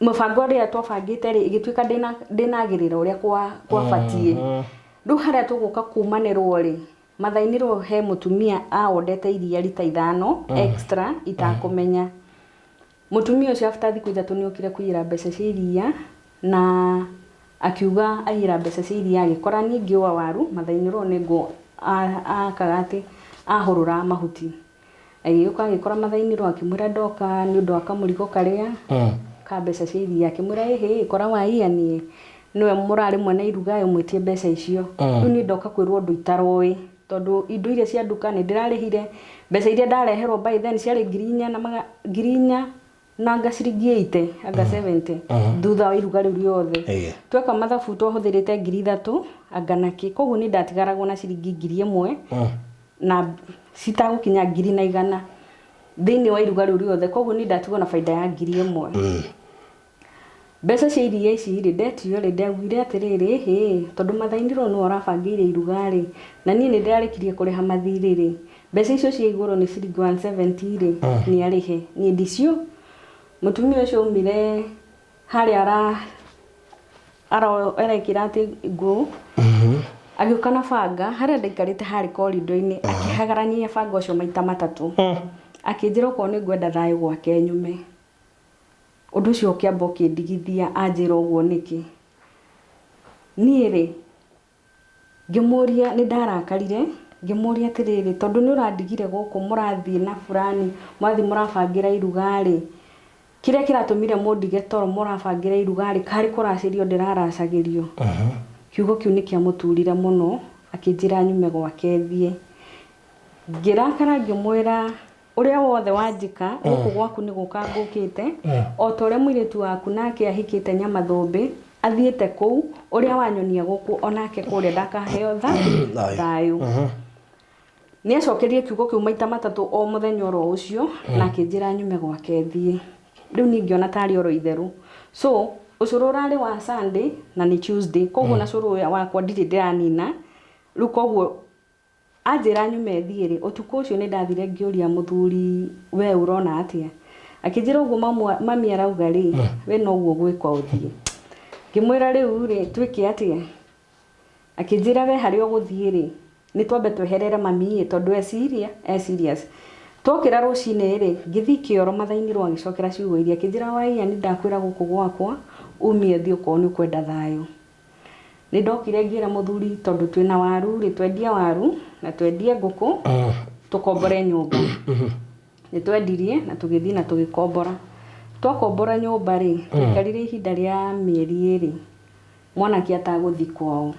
mubango ria twabangite ri igituika ndinagirira uria kwabatie ru haria tuguka kumanirwo ri mathaini ro he mutumia aondete iria rita 5 extra itakumenya mutumia ucio after thiku 3 ni okire kuyira mbeca cia iria na akiuga ayira mbeca cia iria agikora ningi wa waru mathaini ro nego akagati ahurura mahuti agiyuka agikora mathaini ro akimwira ndoka ni undu akamurigo karia ka mbeca cia iria akimwira ehe ikora waia ni niwe murari mwene iruga yo mwitie mbeca icio riu ni ndoka kwirwo undu itaroi tondu indo iria cia nduka ni ndirarihire mbeca iria ndareherwo by then ciari 4,000 na ngacirigi 80 anga 70 thutha wa iruga riu riothe tweka mathabu twahuthirite 3,000 anga naki koguo ni ndatigaragwo na ciringi 1,000 na citagukinya 100 thiini wa iruga riu riothe koguo ni ndatigwo na faida ya 1,000 mbeca cia iria ici ri ndetio ri ndagwire atiriri tondu mathaini ro no arabangire iruga ri na nie ni ndirarekirie kuriha mathiri ri mbeca icio cia iguru ni ciringi 170 ri ni arihe ni ndicio mutumia ucio umire haria arekira ati ngo agiuka na banga haria ndaikarite hari korido-ini akihagarania banga ucio maita 3 akinjira ko ni ngwenda thayo gwake nyume undu ucio kiambo kindigithia anjira uguo niki nie ri ngimuria ni ndarakarire ngimuria atiriri tondu ni urandigire guku murathie na fulani mwathi murabangira iruga ri kiria kiratumire mundige toro murabangira iruga ri kari kuracirio ndiraracagirio kiugo kiu ni kia muturire muno akinjira nyume gwake thie ngirakara ngimwira uria wothe wanjika guku gwaku ni guka ngukite o tore muiritu waku nake ahikite nyama thombe athiete kuu uria wanyonia guku onake kuria ndakaheo thayo ni acokerie kiugo kiu maita 3 o muthenya oro ucio na akinjira nyume gwake thie riu ningiona tari oro itheru so ucuru urari wa Sunday na ni Tuesday koguo na curu wakwa ndiri ndiranina riu koguo anjira nyume thiiri utuku ucio ni ndathire ngiuria muthuri we urona atia akinjira uguo mami arauga ri we no uguo gwikwa uthie ngimwira riu ri twike atia akinjira we hari uguthie ri ni twambe tweherere mami tondu serious twokira rucine ri ngithi kioro mathaini rwa gicokera ciugo iria akinjira waia ni ndakwira guku gwakwa umie thio ko ni kwenda thayo ni ndokire ngira muthuri tondu twina waru ri twendia waru na twendie nguku tukombore nyumba nitwendirie na tugithii na tugikombora twakombora nyumba ri tukarire ihinda ria mieri 2 mwanake ataguthi kwao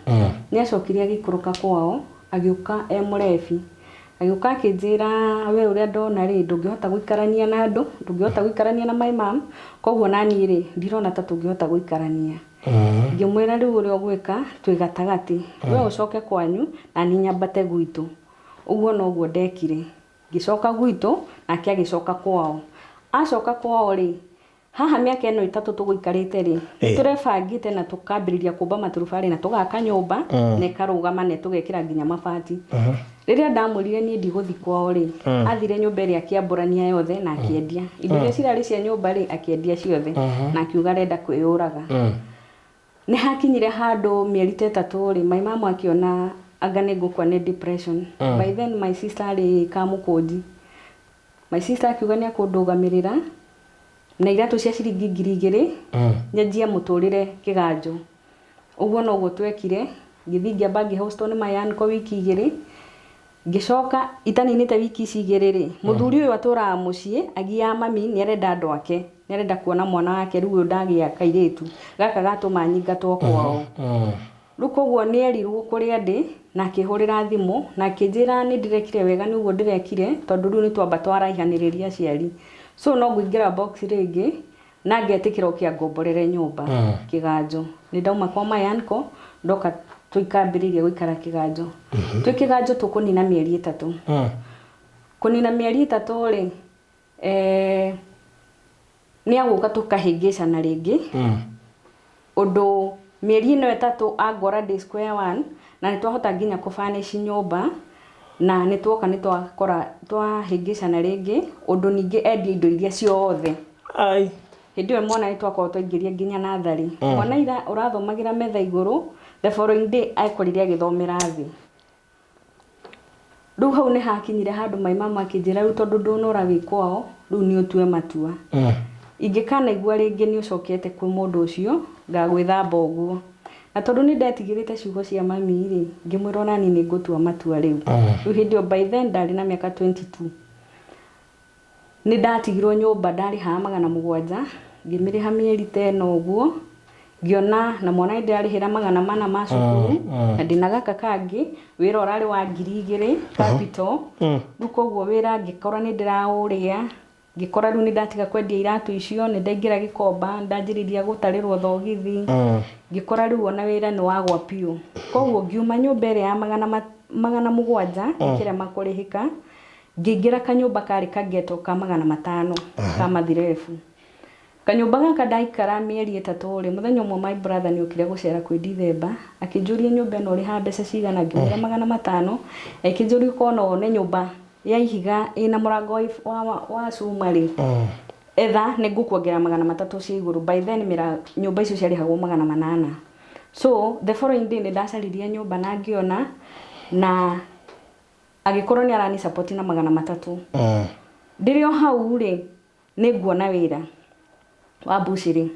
ni acokire agikuruka kwao agiuka murebi agiuka akinjira we uria ndona ri ndungihota guikarania na andu ndungihota guikarania na my mom koguo nani ri ndirona ta tungihota guikarania ngimwira riu uria gwika twigatagati we ucoke kwanyu na ni nyambate gwitu uguo noguo ndekire gicoka gwitu nake agicoka kwao acoka kwao ri haha miaka eno 3 tuguikarite ri turebangite na tukambiriria kumba maturubari na tugaka nyumba na ikarugama na tugekira nginya mabati riria ndamurire ni ndiguthi kwao ri athire nyumba ri akiamburania yothe na akiendia indo iria cirari cia nyumba ri akiendia ciothe na akiuga renda kwiyuraga ni hakinyire handu mieri 3 ri my mama akiona anga ni ngukwa ni depression by then my sister ri kamukundi my sister akiuga ni akundugamirira na iratu cia ciringi 2,000 nyajia muturire kiganjo uguo noguo twekire ngithi ngiamba ngihostwo ni mayan ko wiki 2 ngicoka itaninite wiki ici 2 ri muthuri uyu atura mucii agia mami ni arenda andu ake ni arenda kuona mwana wake riu ndagia kairitu gaka gatuma nyingatwo kwao rukoguo ni erirwo kuria ndi na akihurira thimu na akinjira ni ndirekire wega ni uguo ndirekire tondu riu ni twamba twaraihaniriria ciari so no nguingira box ringi na ngetikira ukia ngomborere nyumba kiganjo ni ndauma kwa mayanko ndoka tuikambiriria guikara kiganjo twikiganjo tukunina mieri 3 kunina mieri 3 ri ni aguka tukahingicana ringi undu mieri ino 3 agora day square 1 na nitwahota nginya kufanish nyumba na nitwoka nitwakora twahingicana ringi undu ningi endia indo iria ciothe ai hindi we mwana nitwakora twaingiria nginya nathari mwana ira urathomagira metha iguru the following day aikorire agithomera thi riu hau ni hakinyire handu my mama akinjira riu tondu ndunora wikwao riu ni utue matua ingikana igua ringi ni ucokete kwi mundu ucio ngagwithamba uguo na tondu ni ndetigirite ciugo cia mami ri ngimwira nani ni ngutua matua riu riu hindi by then ndari na miaka 22 ni ndatigirwo nyumba ndari ha 700 ngimiriha mieri 10 uguo ngiona na mwana ndirarihira 400 ma cukuru na ndinagaka kangi wira urari wa 2,000 capital rukoguo wira ngikora ni ndirauria ngikora riu ni ndatiga kwendia iratu icio ni ndaingira gikomba ndanjiriria gutarirwo thogithi ngikora riu ona wira ni wagwa piu koguo ngiuma nyumba ire ya 700 ikire makurihika ngingira kanyumba kari kageto ka 500 ka mathirefu kanyumba gaka ndaikara mieri 3 ri muthenya umwe my brother ni ukire gucera kwi Dithemba akinjuria nyumba ino ri ha mbeca cigana ngira 500 akinjuria kono ne nyumba ya ihiga ina murango wa cumari etha ni ngukuongera 300 cia iguru by then nyumba icio ciarihagwo 800 so the following day ndacaririe nyumba na ngiona na agikorwo ni arani support na 300 ndirio hau ri ni nguona wira wa bushiri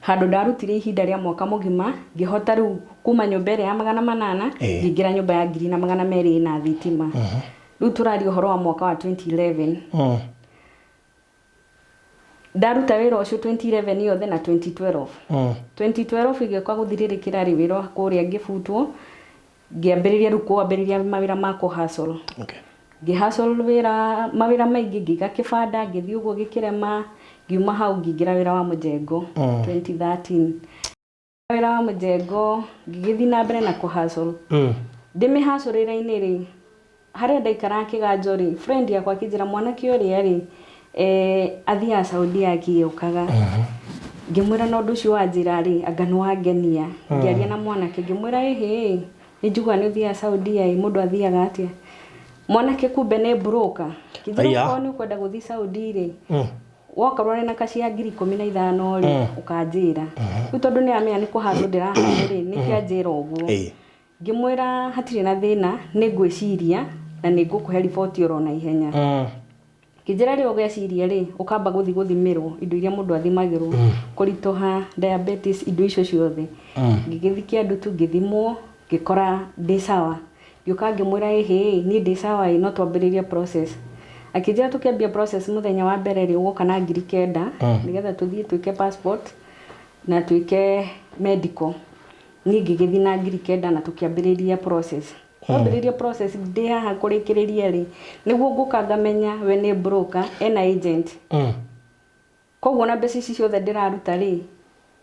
handu ndarutire ihinda ria mwaka mugima ngihota riu kuma nyumba ya 800 ngingira nyumba ya 2,200 na thitima riu turari uhoro wa mwaka wa 2011 ndaruta wira ucio 2011 yothe na 2012 2012 igekwa guthiririkira ri wira kuria ngifutwo ngiambiriria riu kuambiriria mawira ma ku hustle ngihustle wira mawira maingi ngiga kibanda ngithii uguo gikirema ngiuma hau ngingira wira wa mujengo 2013 wira wa mujengo ngigithii na mbere na ku hustle ndimi hustle ira-ini ri haria ndaikara kiganjo ri friend yakwa kijira mwanake uria ri athia Saudi akiukaga ngimwira no ndu cio wanjira ri anga ni wangenia ngiaria na mwanake ngimwira ehe ni njugua ni thia Saudi ai mundu athiaga atia mwanake kumbe ni broker kijira ko ni kwenda guthi Saudi ri wokarwo na kacia 15,000 ri ukanjira riu tondu ni amenya ni kuhandu ndirahandu ri ni kianjira uguo ngimwira hatire na thina ni ngwiciria na ni ngukuhe report urona ihenya kijira ri ugeciria ri ukamba guthimirwo indo iria mundu athimagirwo kuritoha diabetes indo icio ciothe ngigithikia ndutu ngithimwo ngikora ndi sawa ngiuka ngimwira ehe ni ndi sawa no twambiriria process akijira tukiambia process muthenya wa mbere ri ugoka na 9,000 nigetha tuthie twike passport na twike medical ningi githi na 9,000 na tukiambiriria process ambiriria process ndi haha kurikiriria ri niguo nguka ngamenya we ni broker ena agent koguo na mbeca ici ciothe ndiraruta ri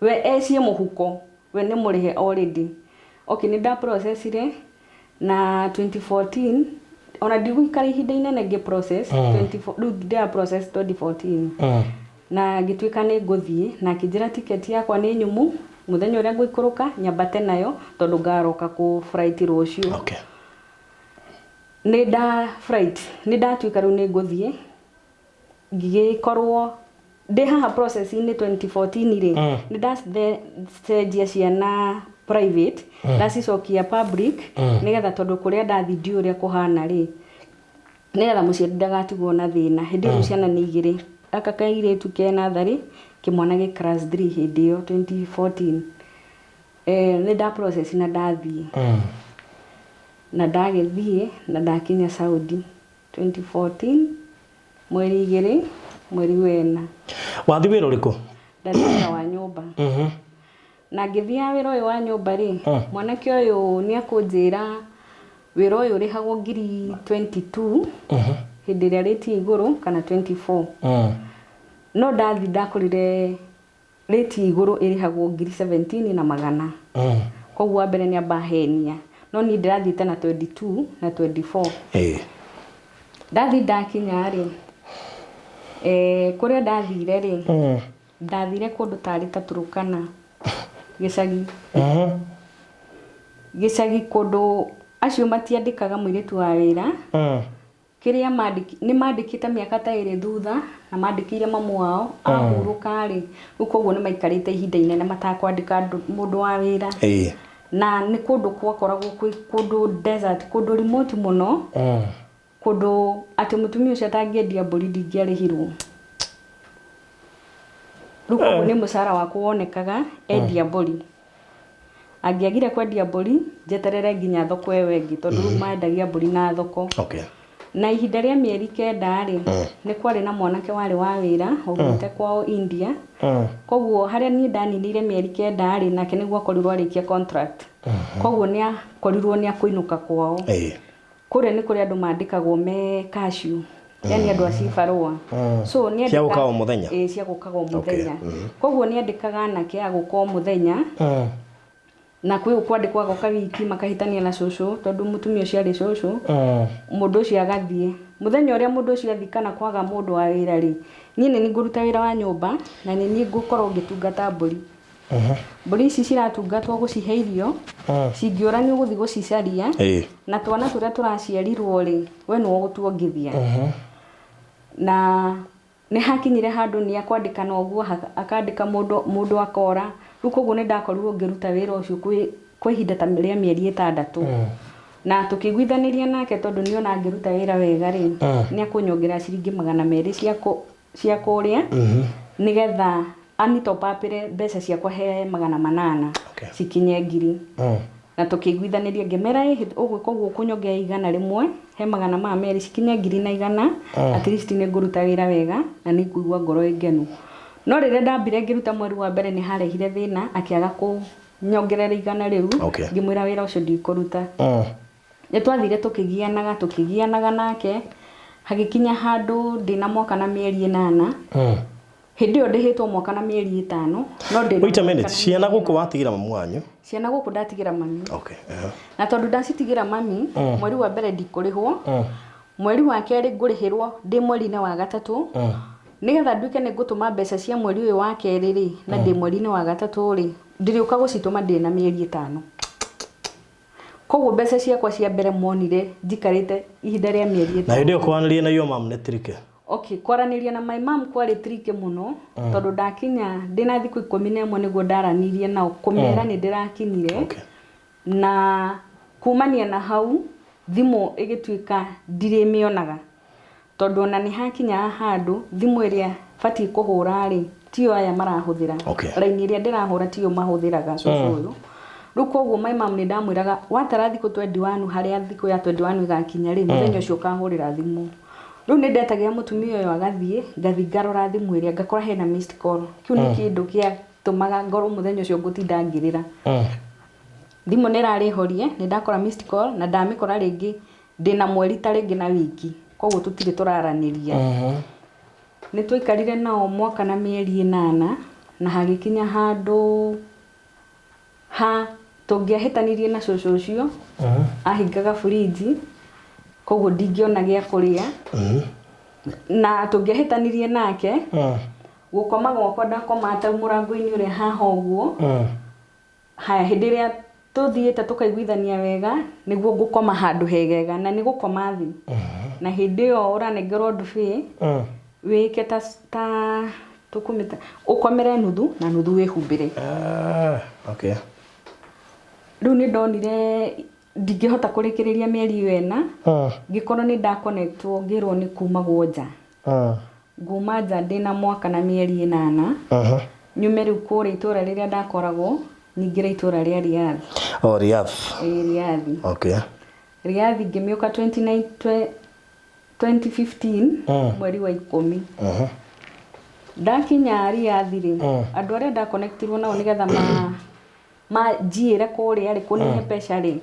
we ecie muhuko we ni murihe already okay ni nda process ire na 2014 ona ndiguikara ihinda inene nge process 24 nda process 2014 na gituika ni nguthie na kijira ticket yakwa ni nyumu muthenya uria nguikuruka nyambate nayo tondu ngaroka ku flight rucio okay ni nda flight ni ndatuika riu ni nguthie ngigikorwo ndi haha process ini 2014 ri ni nda stage ciana private ndacicokia public nigetha tondu kuria ndathi ndi uria kuhana ri nigetha muciari ndagatigwo na thina hindi ru ciana ni igiri aka kaire tukena thari kimwana ge class 3 hindi yo 2014 ni nda process na ndathi na ndagithie na ndakinya Saudi 2014 mweri igiri mweri wena wathi wira uriku ndathira wa nyumba na ngithia wira uyu wa nyumba ri mwanake uyu ni akunjira wira uyu rihagwo ngiri 22 hindi ria reti iguru kana 24 no ndathi ndakurire reti iguru irihagwo ngiri 17 na magana koguo mbere ni ambahenia no ni ndirathite na 22 na 24 ndathi ndakinya ri kuria ndathire ri ndathire kundu tari taturukana gicagi gicagi kundu acio matiandikaga muiritu wa wira kiria ni mandikite miaka ta iri thutha na mandikire mamu wao ahuruka ri ukoguo ni maikarite ihinda inene matakwandika mundu wa wira na ni kundu kwakoragwo kundu desert kundu remote muno kundu ati mutumia ucio atangiendia mburi ndingiarihirwo ruko ni musara wako wonekaga endia mburi angiagire kwendia mburi njeterere nginya thoko ewengi tondu maendagia mburi na thoko okay na ihinda ria mieri 9 ri ni kwari na mwanake wari wa wira ogite kwao India koguo haria ni ndaninire mieri 9 ri nake niguo akorirwo arikia contract koguo ni akorirwo ni akuinuka kwao kuria ni kuria andu mandikagwo me cashew yani andu acibarwa so ni cia gukaga muthenya cia gukaga muthenya koguo ni andikaga nake aguko muthenya na kwi ukwandikwa goka wiki makahitania na cũcũ tondu mutumia ucio ari cũcũ mundu ucio agathie muthenya uria mundu ucio athikana kwaga mundu wa wira ri ni nguruta wira wa nyumba na ni ngukorwo ngitungata mburi mburi ici ciratungatwo gucihe irio cingiura ni uguthi gucicaria na twana turia turaciarirwo ri we no gutuongithia na ni hakinyire handu ni akwandikana uguo akandika mundu akora rukoguo ni ndakorirwo ngiruta wira ucio kwa ihinda ta mieri 6 na tukiguithaniria nake tondu ni ona ngiruta wira wega ri ni akunyongera ciringi 200 cia kuria nigetha anitopapire mbeca ciakwa he 800 cikinye ngiri na tukiguithaniria ngemera uguo koguo kunyongea igana rimwe he 200 cikinye ngiri na igana at least ni nguruta wira wega na ni kuigua ngoro ingenu no rire ndambire ngiruta mweri wa mbere ni harehire thina akiaga kunyongerera igana riu ngimwira wira ucio ndikuruta ni twathire tukigianaga nake hagikinya handu ndina mwaka na mieri 8 hindi yo ndihitwo mwaka na mieri 5 no ndina wait a minute ciana guku watigira mamu wanyu ciana guku ndatigira mami na tondu ndacitigira mami mweri wa mbere ndikurihwo mweri wa keri ngurihirwo ndi mweri-ini wa gatatu nigetha nduike ni ngutuma mbeca cia mweri uyu wa keri ri na ndi mweri-ini wa gatatu ri ndiriuka gucituma ndi na mieri 5 koguo mbeca ciakwa cia mbere monire njikarite ihinda ria mieri 5 na hindi kwanirie na yo mam netrike okay kwaraniria na my mom kwari trike muno tondu ndakinya ndina thiku 11 niguo ndaranirie nao kumera ni ndirakinyire na kumania na hau thimu igituika ndire mionaga tondu ona ni hakinya handu thimu iria fati kuhura ri tio aya marahuthira raini iria ndirahura tio mahuthiraga cucu uyu rukoguo my mom ni ndamwiraga watara thiku 21 haria thiku ya 21 igakinya ri muthenya ucio kahurira thimu Riu ni ndetagia mutumia uyu agathie ngathi ngarora thimu iria ngakora hena missed call kiu ni kindu kia tumaga ngoro muthenya ucio ngutinda ngirira thimu ni rarihorie ni ndakora missed call na ndamikora ringi ndina mweri ta ringi na wiki koguo tutire turaraniria ni twikarire nao mwaka na mieri 8 na hagikinya handu tungiahitanirie na cucu ucio ahingaga fridge koguo ndingiona gia kuria na tungiahitanirie nake gukoma gwakwa ndakoma ta murango-ini uri haha uguo haya hindiria tuthiite tukaiguithania wega niguo ngukoma handu hegega na ni gukoma thi na hindi yo uranengerwo ndubi wike ta tukumita ukomere nuthu na nuthu wihumbire okay riu ni ndonire ndingihota kurikiriria mieri wena ngikorwo ni ndaconnectwo ngirwo ni kuma gwoja nguma nja ndina mwaka na mieri 8 nyume riu kuri itura riria ndakoragwo ningira itura ria Riyadh Riyadh Riyadh okay Riyadh ngimiuka 2015 mweri wa 10 ndakinya Riyadh ri andu aria ndaconnectirwo nao nigetha ma jiire kuria ri kunine pesha ri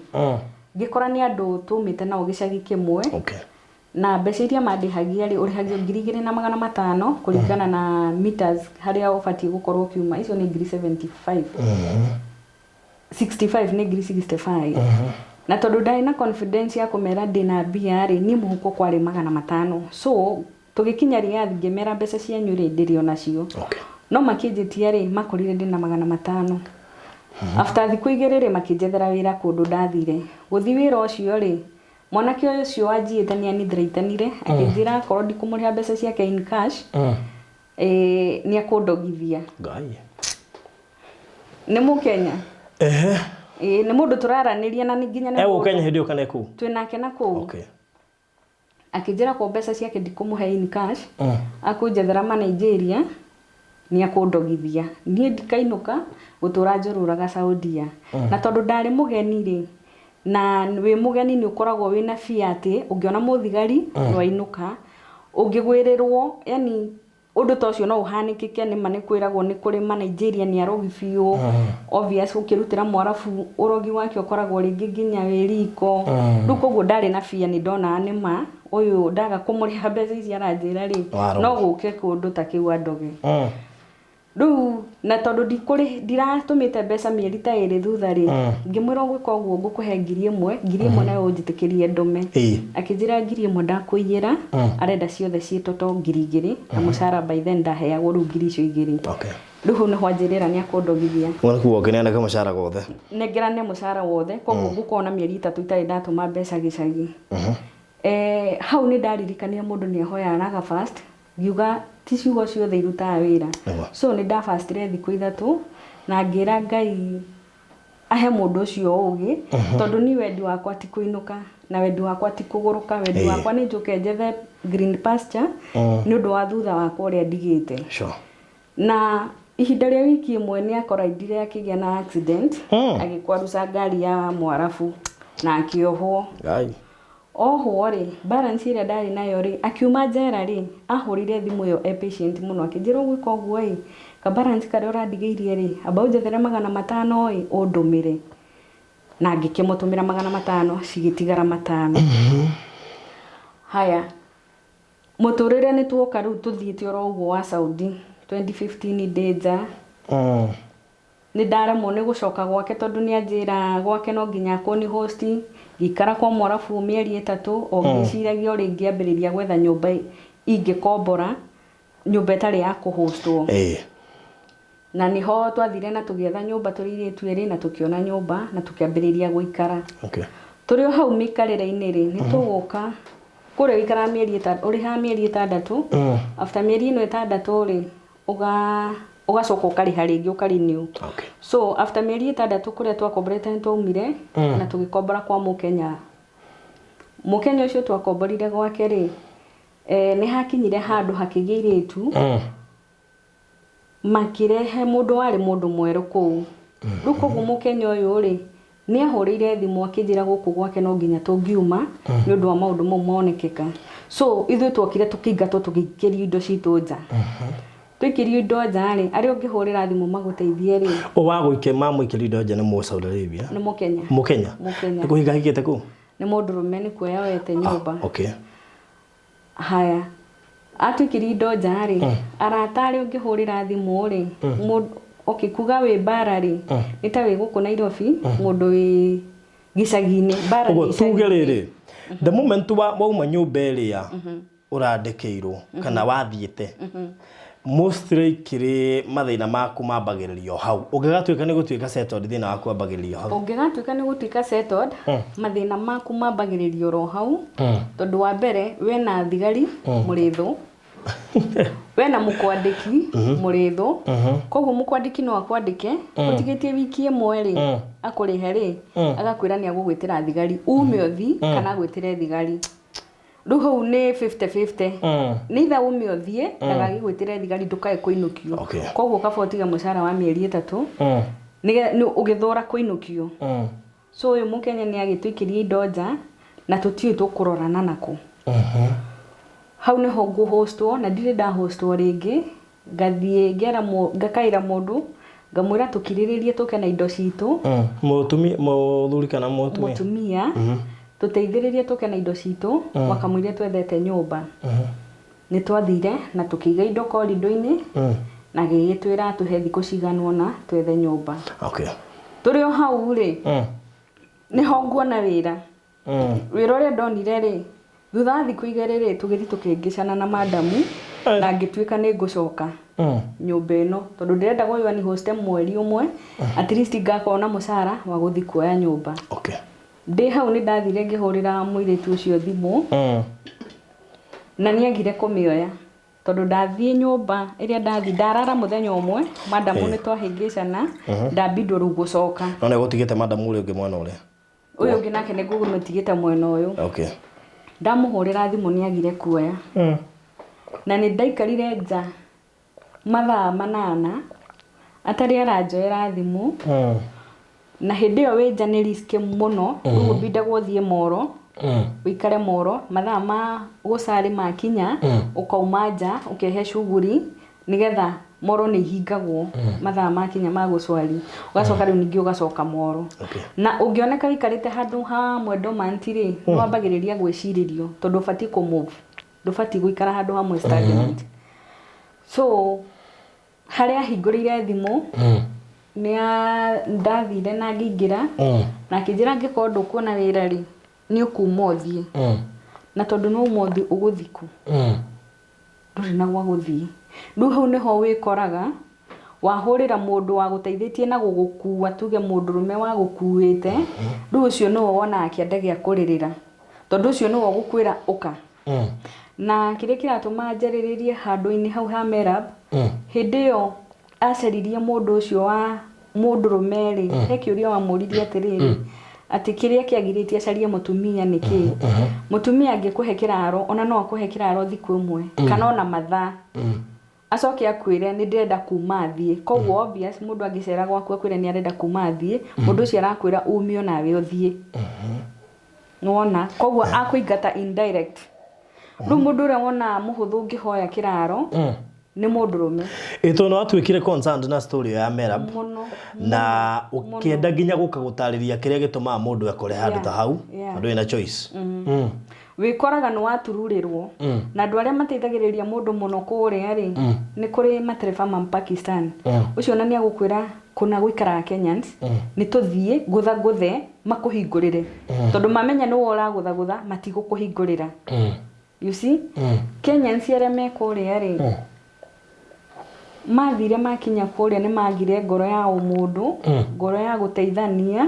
ngikora ni andu tumite nao gicagi kimwe okay na mbeca iria mandihagia ri urihagio 2,500 kuringana na meters haria ubatie gukorwo kiuma icio ni 75 65 ni 65 na tondu ndai na confidence ya kumera ndina mbia ri ni muhuko kwari 500 so tugikinya Riyadh ngimera mbeca cianyu ri ndirio nacio okay no makinjitia ri makorire ndina 500 after thiku igiri ri makinjethera wira kundu ndathire guthi wira ucio ri mwanake ucio ajiite ni anithreitanire akinjira korwo ndikumuriha mbeca ciake in cash ni akundogithia ngai ni Mukenya ni mundu turaraniria na nginya ni Kenya hindi ukane ku twinake na ku okay akinjira ko mbeca ciake ndikumuhe in cash akunjethera ma Nigeria ni akundogithia nie ndikainuka gutura njururaga Saudia na tondu ndari mugeni ri na wi mugeni ni ukoragwo wina fiati ungiona muthigari no ainuka ungigwirirwo yani undu ta ucio no uhanikike ni mane kwiragwo ni kuri ma Nigeria ni arogi biu obvious ukirutira mwarafu urogi wake ukoragwo ringi nginya wiriko rukoguo ndari na fia ni ndona anima uyu ndaga kumuriha mbeca ici aranjira ri no guke kundu ta kiu andoge Riu na tondu ndiratumite mbeca mieri ta iri thutha ri ngimwira gwika uguo ngukuhe 1,000 nayo unjitikirie ndume akinjira 1,000 ndakuiyira arenda ciothe ciitoto 2,000 na mucara by then ndaheagwo ru 2,000 okay riu ni hwanjirira ni akundogithia mwana kuo ngineana ka mucara gothe nengerane mucara wothe koguo ngukona mieri 3 itari ndatuma mbeca gicagi hau ni ndaririkania mundu ni ahoya naga fast ngiuga ticiugo ciothe irutaga wira so ni ndafastire thiku 3 na ngira Ngai ahe mundu ucio ugi tondu ni wendi wakwa ti kuinuka na wendi wakwa ti kuguruka wendi wakwa ni njuke njethe green pasture ni undu wa thutha wakwa uria ndigite sure na ihinda ria wiki imwe ni akoraidire akigia na accident agikwaruca ngari ya mwarafu na akiohwo ngai oho ri balance ira ndari nayo ri akiuma njera ri ahurire thimu yo patient muno akinjira gwika uguo ri ka balance kare urandigeirie ri aba njethera 500 ri undumire na ngikimutumira 500 cigitigara 5 haya muturire ni tuoka riu tuthiite oro uguo wa Saudi 2015 deja ni ndaremwo ni gucoka gwake tondu ni anjira gwake no nginya ko ni host gikara kwa mwarafu mieri 3 o ngiciragia uri ngiambiriria gwetha nyumba ingikombora nyumba itari ya kuhostwo na niho twathire na tugietha nyumba turire twiri na tukiona nyumba na tukiambiriria guikara okay turi hau mikarire-ini ri ni tuguka kure wikara mieri 3 uri ha mieri 6 after mieri 6 ri ugacoka ukariha ringi ukarenew okay so after mieri 6 kuria twakomborete nitwaumire na tugikombora kwa Mukenya ucio twakomborire gwake ri ni hakinyire handu hakigiiritu makirehe mundu wari mundu mweru kuu rukogu Mukenya uyu ri ni ahurire thimu akinjira guku gwake no nginya tungiuma ni undu wa maundu mau monekeka So ithuĩ twokire tũkĩingatwo tũgĩikĩrio indo citũ nja. Twĩkĩrio indo nja rĩ, arĩa ũngĩhũrĩra thimũ magũteithie rĩ. Wagũike mamũikĩrio indo nja nĩ Saudi Arabia. Nĩ Mũkenya. Mũkenya. Nĩ kũhinga hikĩte kũ? Nĩ mũndũrũme nĩ kuoya oete nyũmba. Okay. Haya. Atwĩkĩrio indo nja rĩ, arata arĩa ũngĩhũrĩra thimũ rĩ, okay, kuga wĩ bara rĩ, nĩ ta wĩ gũkũ Nairobi, mũndũ wĩ gĩcagi-inĩ, bara gĩcagi-inĩ. Tuge rĩrĩ, the moment wauma nyũmba ĩrĩa ũrandĩkĩirwo kana wathiĩte, mostly kĩrĩ mathĩna maku mambagĩrĩrio hau. Ũngĩgatuĩka nĩ gũtuĩka settled thĩna waku wambagĩrĩrio hau. Ũngĩgatuĩka nĩ gũtuĩka settled, mathĩna maku mambagĩrĩrio ro hau, tondũ wa mbere wena thigari mũrĩthũ, wena mũkwandĩki mũrĩthũ, koguo mũkwandĩki no akwandĩke ũtigĩtie wiki ĩmwe rĩ, akũrĩhe rĩ, agakwĩra nĩ agũgwĩtĩra thigari ume ũthi kana agwĩtĩre thigari. Rĩu hau nĩ 50-50. Nĩ itha ume ũthiĩ ndagagĩgwĩtĩre thigari ndũkae kũinũkio. Koguo kaba ũtige mũcara wa mĩeri 3 nĩ ũgĩthora kũinũkio. So ũyũ Mũkenya nĩ agĩtwĩkĩria indo nja na tũtiũĩ tũkũrorana nako. Hau nĩho ngũhostwo na ndirĩ ndahostwo rĩngĩ, ngathiĩ ngakaĩra mũndũ ngamwĩra tũkirĩrĩrie tũke na indo citũ. Mũthuri kana mũtumia tũteithĩrĩrie tũke na indo citũ, makamwĩria twethete nyũmba. Nĩ twathire na tũkĩiga indo korido-inĩ na gĩgĩtwĩra tũhe thikũ ciganwo na twethe nyũmba. Tũrĩ o hau rĩ, nĩho nguona wĩra. Wĩra ũrĩa ndonire rĩ, thutha wa thikũ igĩrĩ rĩ, tũgĩthiĩ tũkĩngĩcana na madamu na ngĩtuĩka nĩ ngũcoka nyũmba ĩno, tondũ ndĩrenda gũywa ni hoste mweri ũmwe, at least ngakorwo na mũcara wa gũthiĩ kuoya nyũmba. Ndĩ hau nĩ ndathire ngĩhũrĩra mũirĩtu ũcio thimũ na nĩ agire kũmĩoya, tondũ ndathiĩ nyũmba ĩrĩa ndathiĩ ndarara mũthenya ũmwe, madamu nĩ twahĩngĩcana, ndambindwo rĩu gũcoka. No nĩ gũtigĩte madamu ũrĩa ũngĩ mwena ũrĩa? Ũyũ ũngĩ nake nĩ ngũmũtigĩte mwena ũyũ. Ndamũhũrĩra thimũ nĩ agire kuoya. Na nĩ ndaikarire nja mathaa 8 atarĩ aranjoera thimũ. Na hĩndĩ ĩyo wĩ nja nĩ risk mũno, ũgũbindagwo thiĩ Moro, ũikare Moro, mathaa ma gũcarĩ makinya, ũkauma nja, ũkehe shughuli, nĩgetha Moro nĩ ihingagwo mathaa makinya ma gũcwari, ũgacoka rĩu ningĩ ũgacoka Moro. Na ũngĩoneka wikarĩte handũ hamwe dormant rĩ, nĩ wambagĩrĩria gwĩcirĩrio, tondũ ũbatiĩ kũ-move, ndũbatiĩ gũikara handũ hamwe stagnant. So harĩa hingũrĩire thimũ ndathire na ngĩingĩra na akĩnjĩra angĩkorwo ndũkuona wĩra rĩ, nĩ ũkuma ũthiĩ. Na tondũ no ũmũthĩ ũgũthiku, ndũrĩ na gwa gũthiĩ. Rĩu hau nĩho wĩkoraga wahũrĩra mũndũ wa gũteithĩtie na gũgũkua, tuge mũndũrũme wa gũkuĩte, rĩu ũcio nĩwe wonaga kĩande gĩa kũrĩrĩra, tondũ ũcio nĩwe ũgũkwĩra ũka. Na kĩrĩa kĩratũma njarĩrĩrie handũ-inĩ hau ha MERAB, hĩndĩ ĩyo acaririe mũndũ ũcio wa mũndũrũme rĩ, he kĩũria wamũririe atĩrĩrĩ, atĩ kĩrĩa kĩagirĩtie acarie mũtumia nĩ kĩĩ? Mũtumia angĩkũhe kĩraro, ona no akũhe kĩraro thikũ ĩmwe kana ona mathaa, acoke akwĩre nĩ ndĩrenda kuma thiĩ. Koguo obvious mũndũ angĩcera gwaku akwĩre nĩ arenda kuma thiĩ, mũndũ ũcio arakwĩra ume onawe ũthiĩ. Nĩwona? Koguo akũingata indirect. Rĩu mũndũ ũrĩa wona mũhũthũ ũngĩhoya kĩraro nĩ mũndũrũme. Tondũ watuĩkire concerned na story ya MERAB na ũkĩenda nginya gũka gũtarĩria kĩrĩa gĩtũmaga mũndũ akore handũ ta hau, andũ ena choice. Wĩkoraga nĩ watururĩrwo, na andũ arĩa mateithagĩrĩria mũndũ mũno kũrĩa rĩ, nĩ kũrĩ matereba ma Pakistan. Ũcio na nĩ agũkwĩra kuna gũikara Kenyans, nĩ tũthiĩ ngũthe makũhingũrĩre, tondũ mamenya nĩwe ũragũthagũtha matigũkũhingũrĩra. You see? Kenyans arĩa me kũrĩa rĩ, mathire makinya kũrĩa nĩ magire ngoro ya ũmũndũ, ngoro ya gũteithania,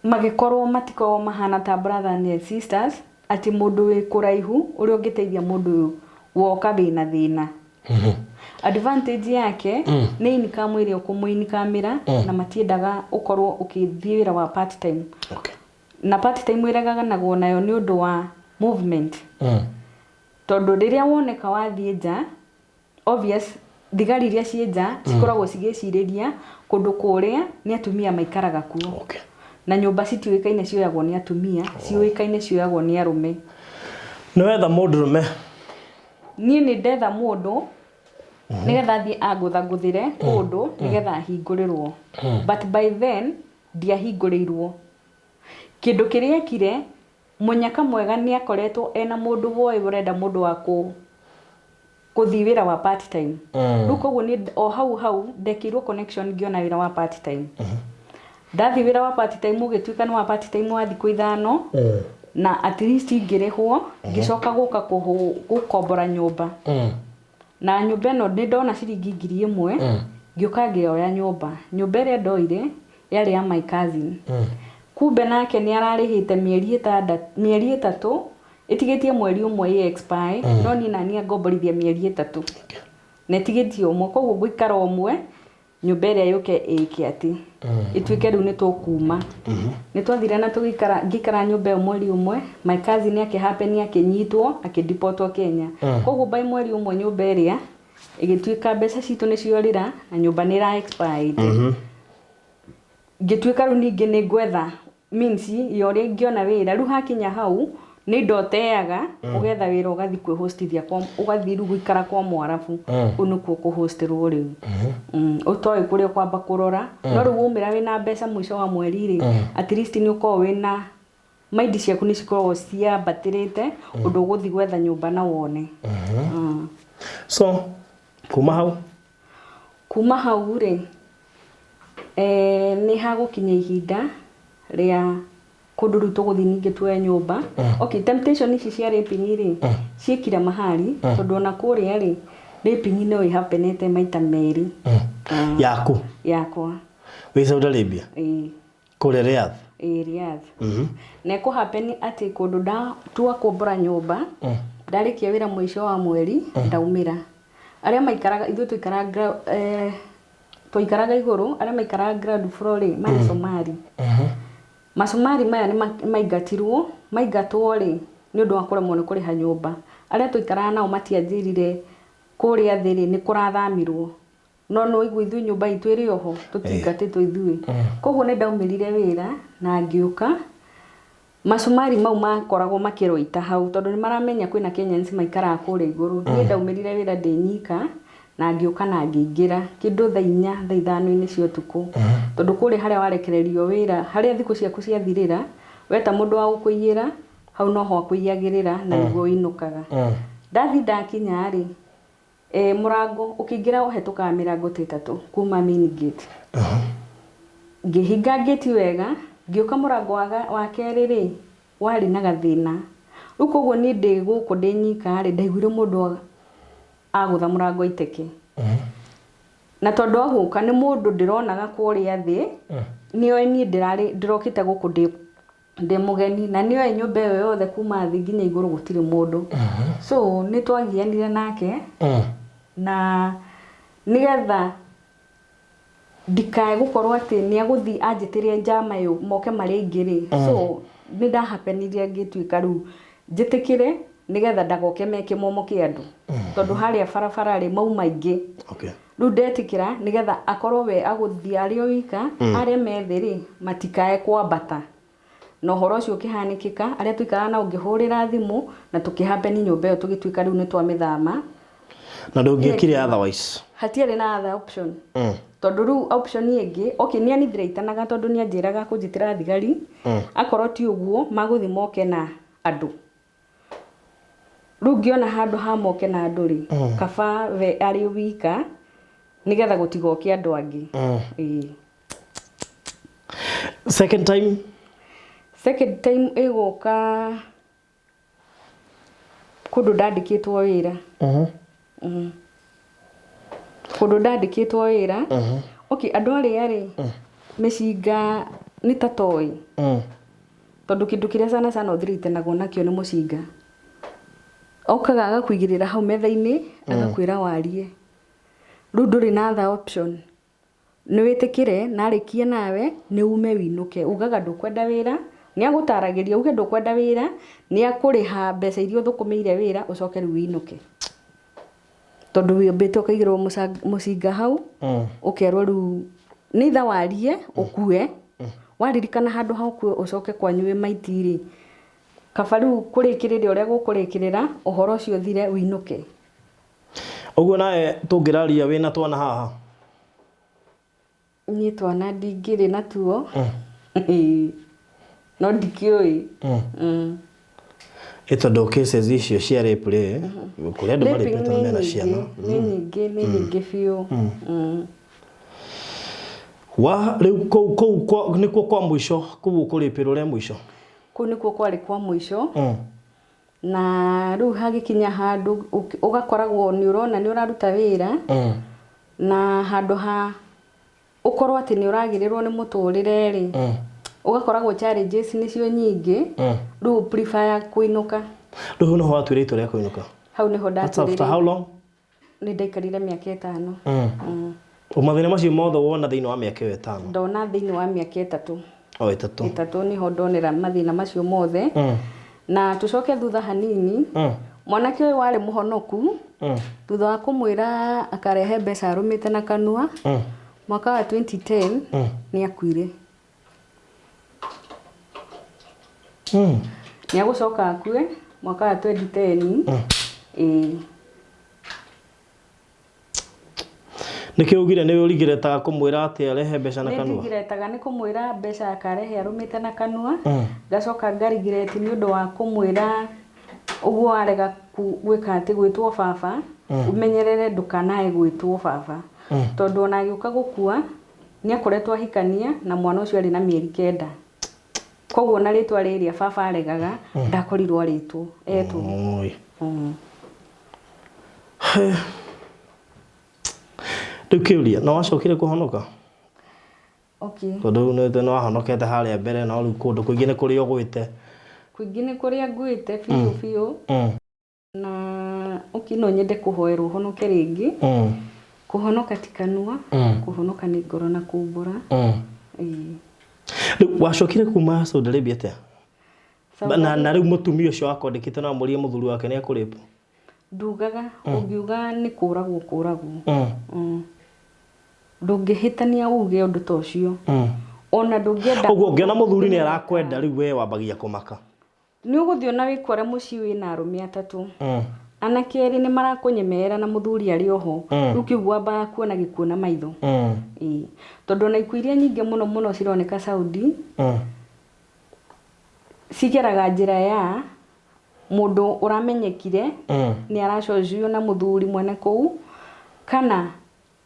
magĩkorwo matikorwo mahana ta brother and sisters, atĩ mũndũ wĩ kũraihu ũrĩa ũngĩteithia mũndũ ũyũ woka wĩna thĩna. Advantage yake nĩ income ĩrĩa ũkũmũinkamĩra na matiendaga ũkorwo ũkĩthiĩ wĩra wa part time. Na part time ĩregaganagwo nayo nĩ ũndũ wa movement. Tondũ rĩrĩa woneka wathiĩ nja, obvious thigari iria ciĩ nja cikoragwo cigĩcirĩria kũndũ kũrĩa nĩ atumia maikaraga kuo. Na nyũmba citiũĩkaine cioyagwo nĩ atumia, ciũĩkaine cioyagwo nĩ arũme. Nĩ wetha mũndũrũme? Niĩ nĩ ndetha mũndũ nĩgetha athiĩ angũthagũthĩre kũndũ nĩgetha ahingũrĩrwo. But by then ndiahingũrĩirwo. Kĩndũ kĩrĩa ekire, mũnyaka mwega nĩ akoretwo ena mũndũ woĩ ũrenda mũndũ wa gũthiĩ wĩra wa part time. Rĩu koguo nĩ o hau ndekĩirwo connection ngĩona wĩra wa part time. Ndathiĩ wĩra wa part time ũgĩtuĩka nĩ wa part time wa thikũ ithano na at least ngĩrĩhwo, ngĩcoka gũka gũkombora nyũmba. Na nyũmba ĩno nĩ ndona ciringi 1000, ngĩũka ngĩoya nyũmba. Nyũmba ĩrĩa ndoire yarĩ ya my cousin. Kumbe nake nĩ ararĩhĩte mĩeri 3, ĩtigĩtie mweri ũmwe ĩ expire, no niĩ nani ngomborithia mĩeri 3. Na ĩtigĩtie ũmwe, koguo ngũikara ũmwe nyũmba ĩrĩa yũke ĩke atĩ ĩtuĩke rĩu nĩ tũkuma. Nĩ twathire na ngĩikara nyũmba ĩyo mweri ũmwe, my cousin akĩhappen akĩnyitwo akĩdeportwo Kenya. Koguo by mweri ũmwe nyũmba ĩrĩa ĩgĩtuĩka mbeca citũ nĩ ciorĩra na nyũmba nĩ ra expire. Ngĩtuĩka rĩu ningĩ nĩ gwetha means ya ũrĩa ingĩona wĩra. Rĩu hakinya hau nĩ ndoteaga ũgetha wĩra ũgathiĩ kwĩhostithia ũgathiĩ rĩu gũikara kwa Mwarabu. Kũu nĩkuo kũhosterwo rĩu. Ũtoĩ kũrĩa kwamba kũrora, no rĩu waumĩra wĩna mbeca mũico wa mweri rĩ, at least nĩ ũkorwo wĩna maindi ciaku nĩ cikoragwo ciambatĩrĩte ũndũ ũgũthiĩ gwetha nyũmba na wone. So kuma hau rĩ, nĩ hagũkinya ihinda rĩa kũndũ rĩu tũgũthiĩ ningĩ tuoye nyũmba. Okay, temptation ici cia raping rĩ ciekira mahali tondũ ona kũrĩa rĩ raping no ĩhappenete maita merĩ. Yakwa wĩ Saudi Arabia? Kũrĩa Riyadh? Riyadh. Na ĩkũhappen atĩ kũndũ ndatua kũmbora nyũmba, ndarĩkia wĩra mũico wa mweri ndaumĩra. Arĩa maikaraga ithuĩ twaikaraga igũrũ, arĩa maikaraga ground floor rĩ marĩ Somali. Masomali maya nĩ maingatwo rĩ nĩ ũndũ wa kũremwo nĩ kũrĩha nyũmba. Arĩa tũikaraga nao matianjĩrire kũrĩa thĩ rĩ nĩ kũrathamirwo. No igũĩ ithuĩ nyũmba itũ ĩrĩ oho tũtingatĩtwo ithuĩ. Koguo nĩ ndaumĩrire wĩra na ngĩũka. Masomali mau makoragwo makĩroita hau tondũ nĩ maramenya kwĩna Kenyans maikaraga kũrĩa igũrũ. Niĩ ndaumĩrire wĩra ndĩ nyika na ngĩũka na ngĩingĩra kĩndũ thaa 4 thaa 5 cia ũtukũ. Tondũ kũrĩa harĩa warekererio wĩra, harĩa thikũ ciaku ciathirĩra, weta mũndũ wa gũkũiyĩra, hau noho akũiyagĩrĩra na nĩguo ũinũkaga. Ndathi ndakinya rĩ, mũrango ũkĩingĩra ũhetũkaga mĩrango 3 kuma main gate. Ngĩhinga gate wega, ngĩũka mũrango wa kerĩ rĩ warĩ na gathĩna. Rĩu koguo niĩ ndĩ gũkũ ndĩ nyika rĩ ndaiguire mũndũ agũtha mũrango iteke. Na tondũ agũka nĩ mũndũ ndĩronaga kũrĩa thĩ, nĩoĩ niĩ ndĩrokĩte gũkũ ndĩ mũgeni na nĩoĩ nyũmba ĩyo yothe kuma thĩ nginya igũrũ gũtirĩ mũndũ. So nĩ twagianire nake na nĩgetha ndikae gũkorwo atĩ nĩ agũthiĩ anjĩtĩrie njama ĩyo moke marĩ aingĩ rĩ. So nĩ ndahapenirie ngĩtuĩka rĩu njĩtĩkĩre nĩgetha ndagoke meke momo kĩ andũ. Tondũ harĩa barabara rĩ mau maingĩ. Rĩu ndetĩkĩra nĩgetha akorwo we agũthiĩ arĩ o wika, arĩa methĩ rĩ matikae kwambata. Na ũhoro ũcio ũkĩhanĩkĩka, arĩa tũikaraga nao ngĩhũrĩra thimũ na tũkĩhappen nyũmba ĩyo tũgĩtuĩka rĩu nĩ twamĩthama. Na ndũngĩokire otherwise? Hatiarĩ na other option. Tondũ rĩu option ĩngĩ, okay nĩ anithiraitanaga tondũ nĩ anjĩraga kũnjĩtĩra thigari, akorwo ti ũguo magũthiĩ moke na andũ. Rĩu ngĩona handũ ha moke na andũ rĩ, kaba we arĩ wika nĩgetha gũtigoke andũ angĩ. Second time ĩgũka kũndũ ndandĩkĩtwo wĩra. Kũndũ ndandĩkĩtwo wĩra. Okay, andũ arĩa rĩ mĩcinga nĩ ta toy. Tondũ kĩndũ kĩrĩa sana ũthirĩtanagwo nakĩo nĩ mũcinga. Okaga agakũigĩrĩra hau metha-inĩ agakwĩra warie. Rĩu ndũrĩ na other option. Nĩ wĩtĩkĩre narĩkie nawe nĩ ume winũke. Ugaga ndũkwenda wĩra, nĩ agũtaragĩria uge ndũkwenda wĩra, nĩ akũrĩha mbeca iria ũthũkũmĩire wĩra ũcoke rĩu winũke. Tondũ wĩmbĩte ũkaigĩrwo mũcinga hau, ũkerwo rĩu nĩ itha warie ũkue, waririkana handũ hau ũcoke kwanyu wĩ maiti rĩ, kabaru kurikirira uria gukurikirira uhoro ucio thire winuke uguo nae tungiraria wina twana haha ni twana ndingiri natuo no ndikioi itondo cases icio cia rape kuria andu maripetwo na mena ciana ni nyingi biũ wa riu kou nikuo kwa mwisho kuu kuripirwo ria mwisho kuu nikuo kwari kwa mwisho na riu hagikinya handu ugakoragwo ni urona ni uraruta wira na handu ha ukorwo ati ni uragirirwo ni muturire ri ugakoragwo challenges nicio nyingi riu prefer kuinuka riu no watwire itu ria kuinuka hau niho ndatwire after how long ni ndaikarire miaka 5 umathina macio mothe wona thiini wa miaka 5 ndona thiini wa miaka 3 o 3 niho ndonera mathina macio mothe na tucoke thutha hanini mwanake uyu wari muhonoku thutha wa kumwira akarehe mbeca arumite na kanua mwaka wa 2010 ni akuire ni agucoka akue mwaka wa 2010 niki ugire ni urigiretaga kumwira ati arehe mbeca na kanua ndigiretaga ni kumwira mbeca akarehe arumite na kanua gacoka ngarigireti ni undu wa kumwira uguo arega gwika ati gwitwo baba umenyerere ndukanae gwitwo baba tondu ona agiuka gukua ni akoretwo ahikania na mwana ucio ari na mieri 9 koguo na ritwa riria baba aregaga ndakorirwo aritwo etwo Dukiuria no wacokire kuhonoka okay tondu no wahonokete haria mbere no riu kundu kuingi ni kuria gwite ngwite fiu na no nyende kuhoerwo uhonoke ringi kuhonoka tikanua kuhonoka ni ngoro na kumbura wacokire kuma Saudi Arabia te na riu mutumia ucio akwandikite na murie muthuri wake ni akuripo ndugaga ungiuga ni kuragwo ndungihitania uge undu ta ucio ona ndungienda uguo ngiona muthuri ni arakwenda riu we wambagia kumaka ni uguthio na wikore muci wina arume 3 anake eri ni marakunyemera na muthuri ari oho riu kigwa ba kuona gikuona maitho tondu na ikuiria nyingi muno cironeka Saudi cigeraga njira ya mundu uramenyekire ni aracojio na muthuri mwene kou kana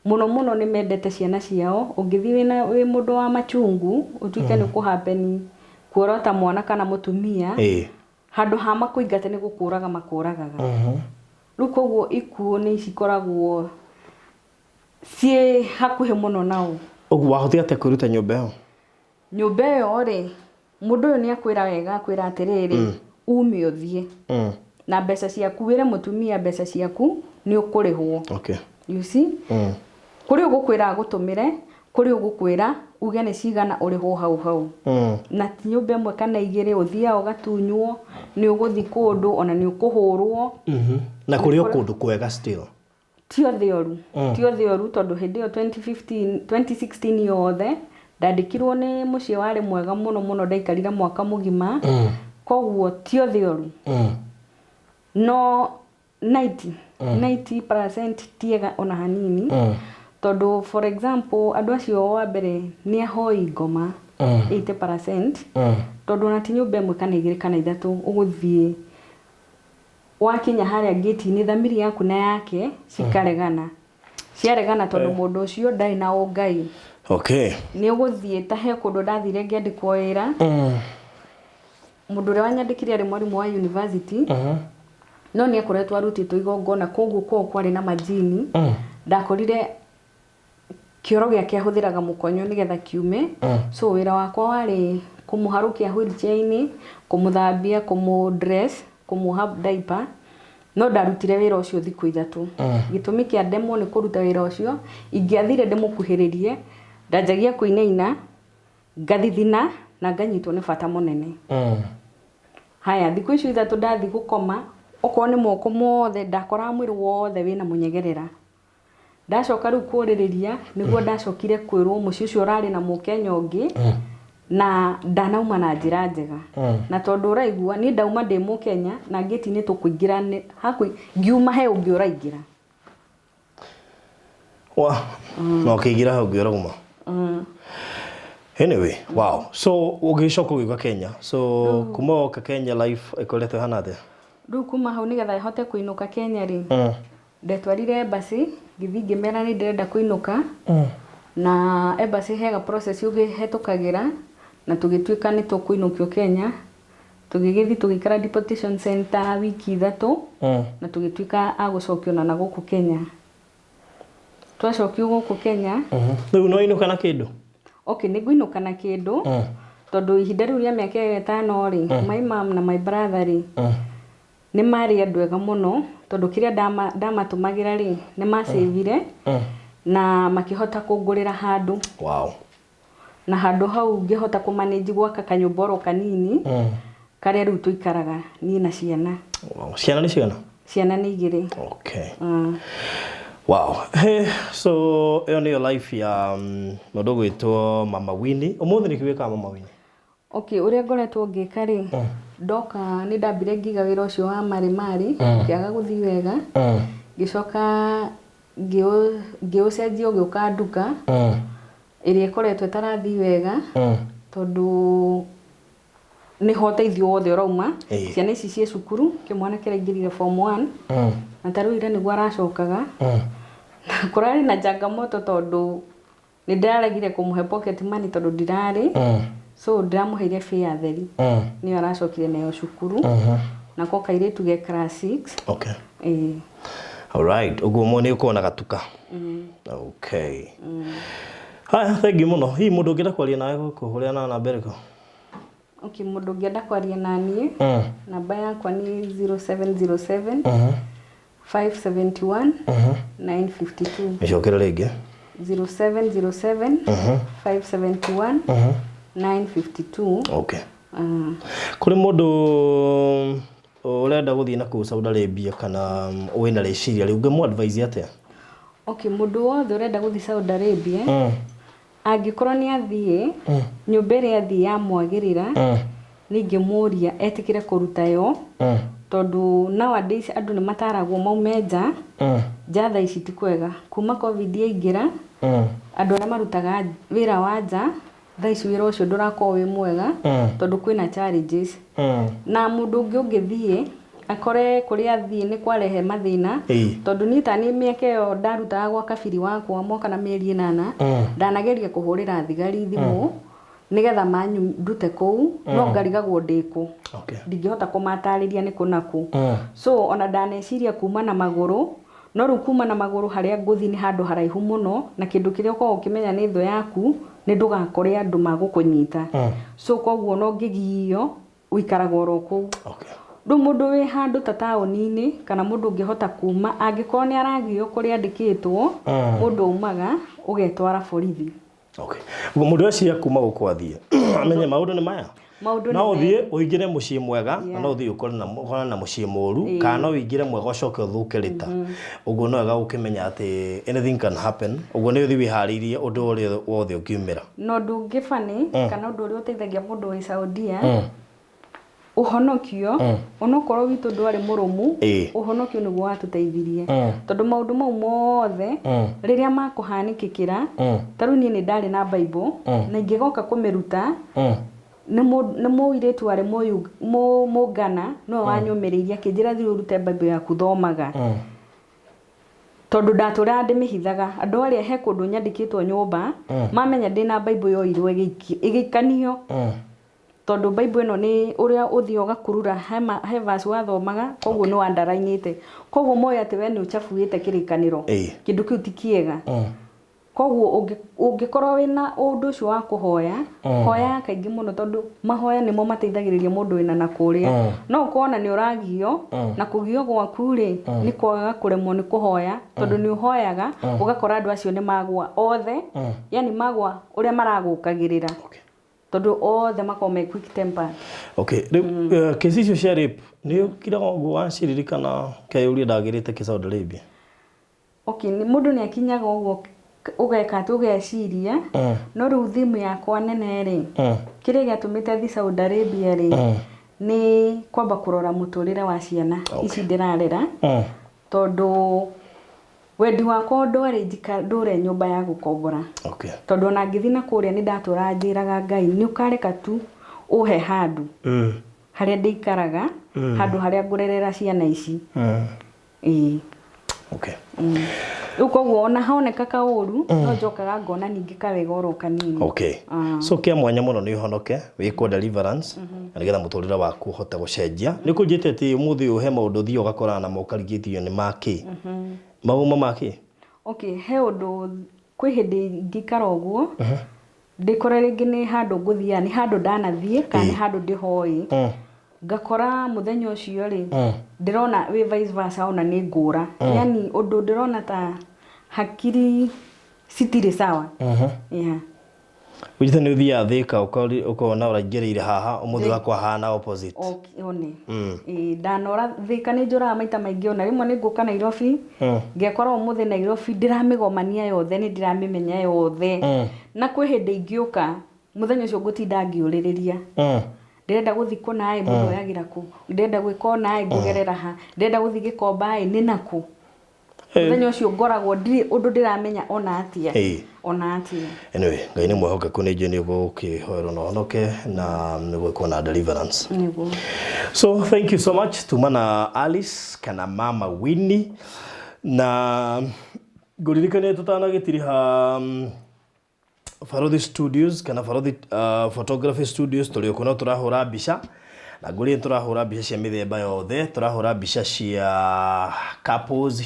muno ni mendete ciana ciao ungithi wi mundu wa machungu utuike ni kuhappen kuorota mwana kana mutumia handu ha makuingate ni gukuraga makuragaga riu koguo ikuo ni cikoragwo cie hakuhe muno nao uguo wahote ate kuruta nyumba yo ri mundu uyu ni akwira wega akwira atiriri ume uthie na mbeca ciaku wire mutumia mbeca ciaku ni ukurihwo okay you see kuri ugukwira gutumire kuri ugukwira uge ni cigana urihwo hau na nyumba imwe kana igire uthia ugatunywo ni uguthi kundu ona ni ukuhurwo na kuri kundu kwega still tio thioru tondu hindi yo 2016 yothe ndandikirwo ni mucie wari mwega muno ndaikarira mwaka mugima koguo tio thioru no 90% tiega ona hanini tondu for example andu acio wa mbere ni ahoi ngoma 80% tondu na ti nyumba imwe kana igire kana ithatu uguthie wakinya haria gate ni thamiri yaku na yake ciaregana tondu mundu ucio ndai na ungai okay ni uguthie ta he kundu ndathire ngiandikwo wira mundu ria wanyandikire ari mwarimu wa university no ni akoretwo arutitwo igongona koguo kwari na majini ndakorire kioro giake ahuthiraga mukonyo nigetha kiume so wira wakwa wari kumuharukia wheelchair kumuthambia kumudress kumuha diaper no ndarutire wira ucio thiku 3 gitumi kia demo ni kuruta wira ucio ingiathire ndimukuhiririe ndajagia kuinaina ngathithina na nganyitwo ni bata munene haya thiku icio 3 ndathi gukoma oko ni moko mothe ndakora mwiri wothe wina munyegerera ndacoka riu kuririria niguo ndacokire kwirwo muci ucio urari na mukenya ungi na ndanauma na njira njega na tondu uraigua ni ndauma ndi mu Kenya na ngeti ni tukuingira hakwi ngiuma he ungi uraingira wa no kigira he ungi urauma anyway wow so ugicoka ugiuka Kenya so kuma ka Kenya life ikolete hanate ru kuma hau nigetha hote kuinuka Kenya ri ndetwarire basi ngithi ngimera ni ndirenda kuinuka na embassy hega process ugihetukagira na tugituika ni tukuinukio Kenya tugigithi tugikara deportation center wiki 3 na tugituika agucokio na guku Kenya twacokio guku Kenya riu no inuka na kindu okay ni guinuka na kindu tondu ihinda riu ria miaka 5 ri my mom na my brother ri ni mari andu ega muno tondu kiria damatumagira ri ni masavire na makihota kungurira handu wow na handu hau ngihota kumanage gwaka kanyumboro kanini karia riu tuikaraga ni na ciana wow ciana ni igiri okay wow hey so on your life ya mundu gwitwo mama Winnie umuthi ni kiwika mama Winnie okay uria ngoretwo ngika ri ndoka ni ndambire ngiga wira ucio wa mari kiaga guthi wega gicoka ngĩũcenjia ũgĩũka nduka ĩrĩa ĩkoretwo ĩtarathi wega tondu nĩ ho ũteithio wothe ũrauma ciana ici ciĩ cukuru kĩmwana kĩraingĩrire form 1 na tarĩu ira nĩguo aracokaga kũrarĩ na changamoto tondu nĩ ndĩraregire kũmũhe pocket money tondu ndirarĩ so ndiramũheire fare theri nĩyo aracokire nayo cukuru na ko kairĩtu ge class 6 okay all right uguo mone uko na gatuka okay haya thank you muno hi mundu ngenda kwaria nawe guku huria na namba iriko okay mundu ngenda kwaria nani namba yakwa ni 0707 571 952 icokera ringi 0707 571 952 okay kuri mundu urenda guthii na ku Saudi Arabia kana wina reciria riu ngemu advise atia okay mundu wothe urenda guthii Saudi Arabia angikorwo ni athie nyumba ĩrĩa athie ya mwagirira ningimuria etikire kuruta yo tondu nowadays andu ni mataragwo maume nja thaa ici ti kwega kuma covid yaingira andu arĩa marutaga wira wa nja thaa ici wira ucio ndurakorwo wi mwega tondu kwina challenges na mundu ungithie akore kuria athie ni kwarehe mathina tondu ni tani miaka yo ndarutaga gwa kabiri wakwa moka na mieri 8 ndanageria kuhurira thigari thimu nigetha manyu ndute kou no ngarigagwo ndiku ndingihota kumatariria ni kunaku so ona ndaneciria kuma na maguru no ru kuma na maguru haria nguthi ni handu haraihu muno na kindu kiria uko ukimenya ni tho yaku ni ndugakore andu magukunyita so koguo no ngigio uikaraga ro kou ndu mundu wi handu ta taoni-ini kana mundu ungihota kuma angikorwo ni aragio kuri andikitwo mundu umaga ugetwara borithi okay mundu acia kuma gukwathie amenye maundu ni maya no uthie uingire mucii mwega no uthie ukore na mucii moru kana uingire mwega ucoke uthuke rita uguo no wega ukimenya ati anything can happen uguo ni uthie wiharirie undu uri wothe ukiumira no ndungifani kana undu uri uteithagia mundu wi Saudia uhonokio onokorwo witu ndwari murumu uhonokio niguo watuteithirie tondu maundu mau mothe riria makuhanikikira taru ni ndari na Bible na ingigoka kumiruta ni muiretu ari mugana no wanyumiriria kinjira thiru rute Bible yaku thomaga tondu ndatura ndimihithaga andu aria he kundu nyandikitwo nyumba mamenya ndina Bible yo irwe igikanio tondu Bible ino ni uria uthio gakurura he verse wathomaga koguo ni wandarainite koguo moyo ati we ni uchafuite kirikaniro kindu kiu ti kiega koguo ungikorwo wina undu ucio wa kuhoya hoya kaingi muno tondu mahoya nimo mateithagiriria mundu wina na kuria no kuona ni uragio na kugio gwaku ri ni kwaga kuremwo ni kuhoya tondu ni uhoyaga ugakora andu acio ni magwa othe yani magwa uria maragukagirira tondu othe makome quick temper okay kesi icio cia rape ni ukiraga uguo waciririkana kai uri ndagirite ki Saudi Arabia okay ni mundu ni akinyaga uguo ugeka tugeciria no riu thimu yakwa nene ri kire gatumite thi Saudi Arabia ri ni kwamba kurora muturire wa ciana ici ndirarera tondu wendi wakwa ndwari ndure nyumba ya gukombora tondu ona ngithina kuria ni ndatura njiraga Ngai ni ukareka tu uhe handu haria ndikaraga handu haria ngurerera ciana ici ukoguo ona honeka kauru no njokaga ngona ningi kawega oro kanini so kia mwanya muno ni honoke wiko deliverance nigetha muturira waku uhote gucenjia ni kunjite ati umuthi uhe maundu thio gakora na mokarigithio ni maki mauma maki he undu kwi hindi ngikara uguo ndikora ringi ni handu nguthia ni handu ndanathie kana handu ndihoi ngakora muthenya ucio ri ndirona we vice versa ona ni ngura yani undu ndirona ta hakiri sitire sawa Ujite ni uthia thika ukona uragereire haha umuthi wakwa hana opposite one ndanora thika ni njura maita maingi ona rimwe ni nguka Nairobi ngekora umuthi Nairobi ndiramigomania yothe ni ndiramimenya yothe na kwi hindi ingiuka muthenya ucio ngutinda ngiuririria ndirenda guthikwo nae mundu yagira ku ndirenda gwiko nae ngugerera ha ndirenda guthi gikomba ni naku muthenya ucio ngoragwo ndiri undu ndiramenya ona atia anyway Ngai ni mwehokeku ni jeni gukihoerwo no honoke na nigwiko na deliverance so thank you so much tumana Alice kana mama Winnie na nguririkane tutanagitiriha Farodhi Studios kana Farodhi Photography Studios tuli kuno turahura bica na nguri turahura bica cia mithemba yothe turahura bica cia couples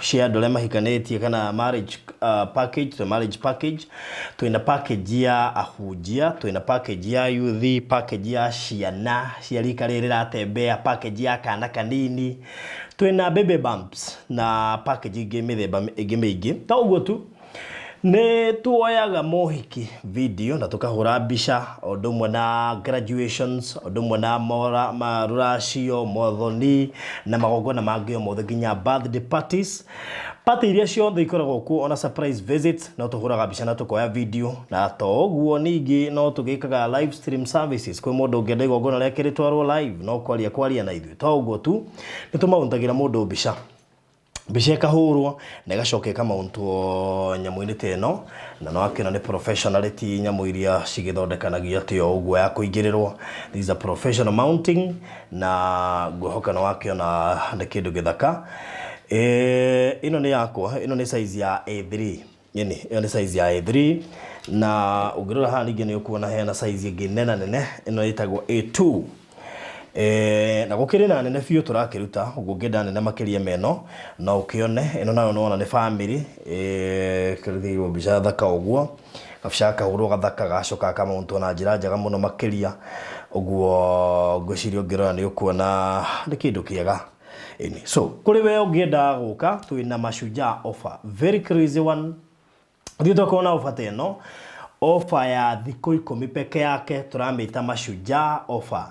cia andole mahikanetie kana marriage package tuina package ya ahujia tuina package ya youth package ya ciana cia rika rira tembea package ya kana kanini tuina baby bumps na package ingi mithemba ingi mingi ta uguo tu ne tuoyaga mohiki video na tukahura bica odumwe na graduations odumwe na maruracio mothoni na magogona mangi mothe nginya birthday parties party iria ciothe ikoragwo ku ona surprise visits no tuhuraga bica na tukoya video na toguo ningi no tugikaga live stream services kwi mundu ngenda igogona rekeritwarwo live no kwaria na ithui toguo tu nitumauntagira mundu bica bica kahurwo na gacoke kama untu nyamu-ini teno na no akina ni professionality nyamu iria cigithondekanagia tio uguo ya kuingirirwo these are professional mounting na guhoka no akiona na kindu githaka ino ni yakwa ino ni size ya A3 yani ino ni size ya A3 na ugirora ha ningi ni ukuona hena size ingi nene ino itagwo A2 na gukiri na nene biu turakiruta ugungenda nene makiria meno na ukione ino nayo no ni family kirithirwo bica thaka uguo kabisa kahurwo gathaka gacoka kama untu na njira njaga muno makiria uguo ngwiciria ngirora ni ukuona ni kindu kiega so kuri we ungenda guka twina mashujaa offer very crazy one ndio tukona offer teno offer ya thikũ 10 peke yake turamita mashujaa offer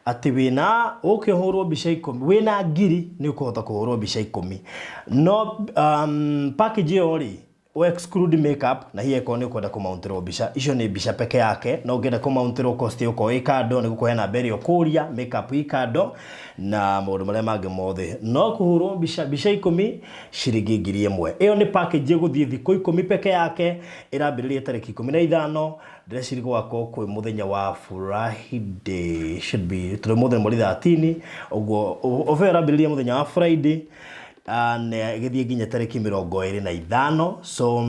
ati wina ukihurwo bica 10 wina ngiri ni ukuhota kuhurwo bica 10 no package yori o exclude makeup na hiye kone kwenda kumountiro bica icio ni bica peke yake no ngenda kumountiro cost uko ikado ni gukohe na beri okuria makeup ikado na maundu maria mangi mothe no kuhurwo bica 10 ciringi ngiri 1 iyo ni package guthie thikũ 10 peke yake irambiriria tariki 15 ndĩreciria gwakwo kwĩ muthenya wa Friday should be tũrĩ muthenya mweri 13 ũguo offer irambĩrĩria muthenya wa Friday na gĩthiĩ nginya tariki 25 so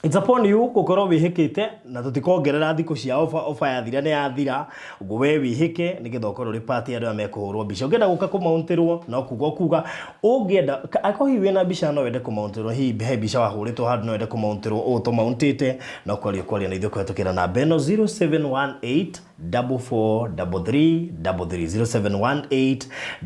it's upon you gukorwo wihikite na tutikongerera thikũ cia offer ya thira ni ya thira uguo we wihike nigetha ukorwo ri party andu amekuhurwo bica ungenda guka kumauntirwo no kuga ungenda akohi wena bica no wende kumauntirwo hi bica wahuritwo handu no wende kumauntirwo o to mountite no kwaria na ithuĩ kũhetũkĩra namba ĩno 0718 4433 0718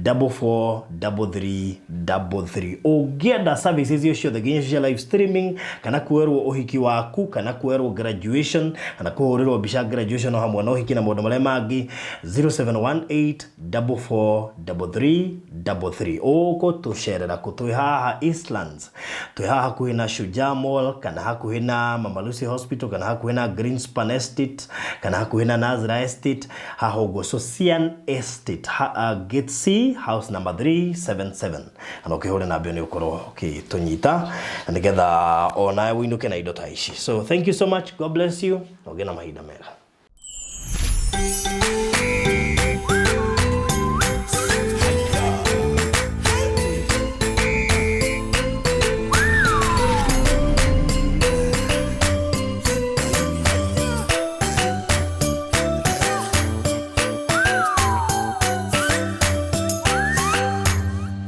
4433 ungenda services icio ciothe nginya cia live streaming kana kuerwo uhiki waku kana kwerwo graduation kana kuhurirwo bisha graduation no hamwe no uhiki na maundu maria mangi 0718443333 uko tusherera kutwi haha Eastlands twi haha kuhina Shujaa Mall kana hakuhi na Mama Lucy Hospital kana hakuhi na Greenspan Estate kana hakuhi na Nazra Estate haha ugo Social Estate Gate C house number 377 ana ukihore na bio ni ukoro tunyita nigetha ona winuke na indo ta ici. So thank you so much, God bless you, ogena mahinda mega.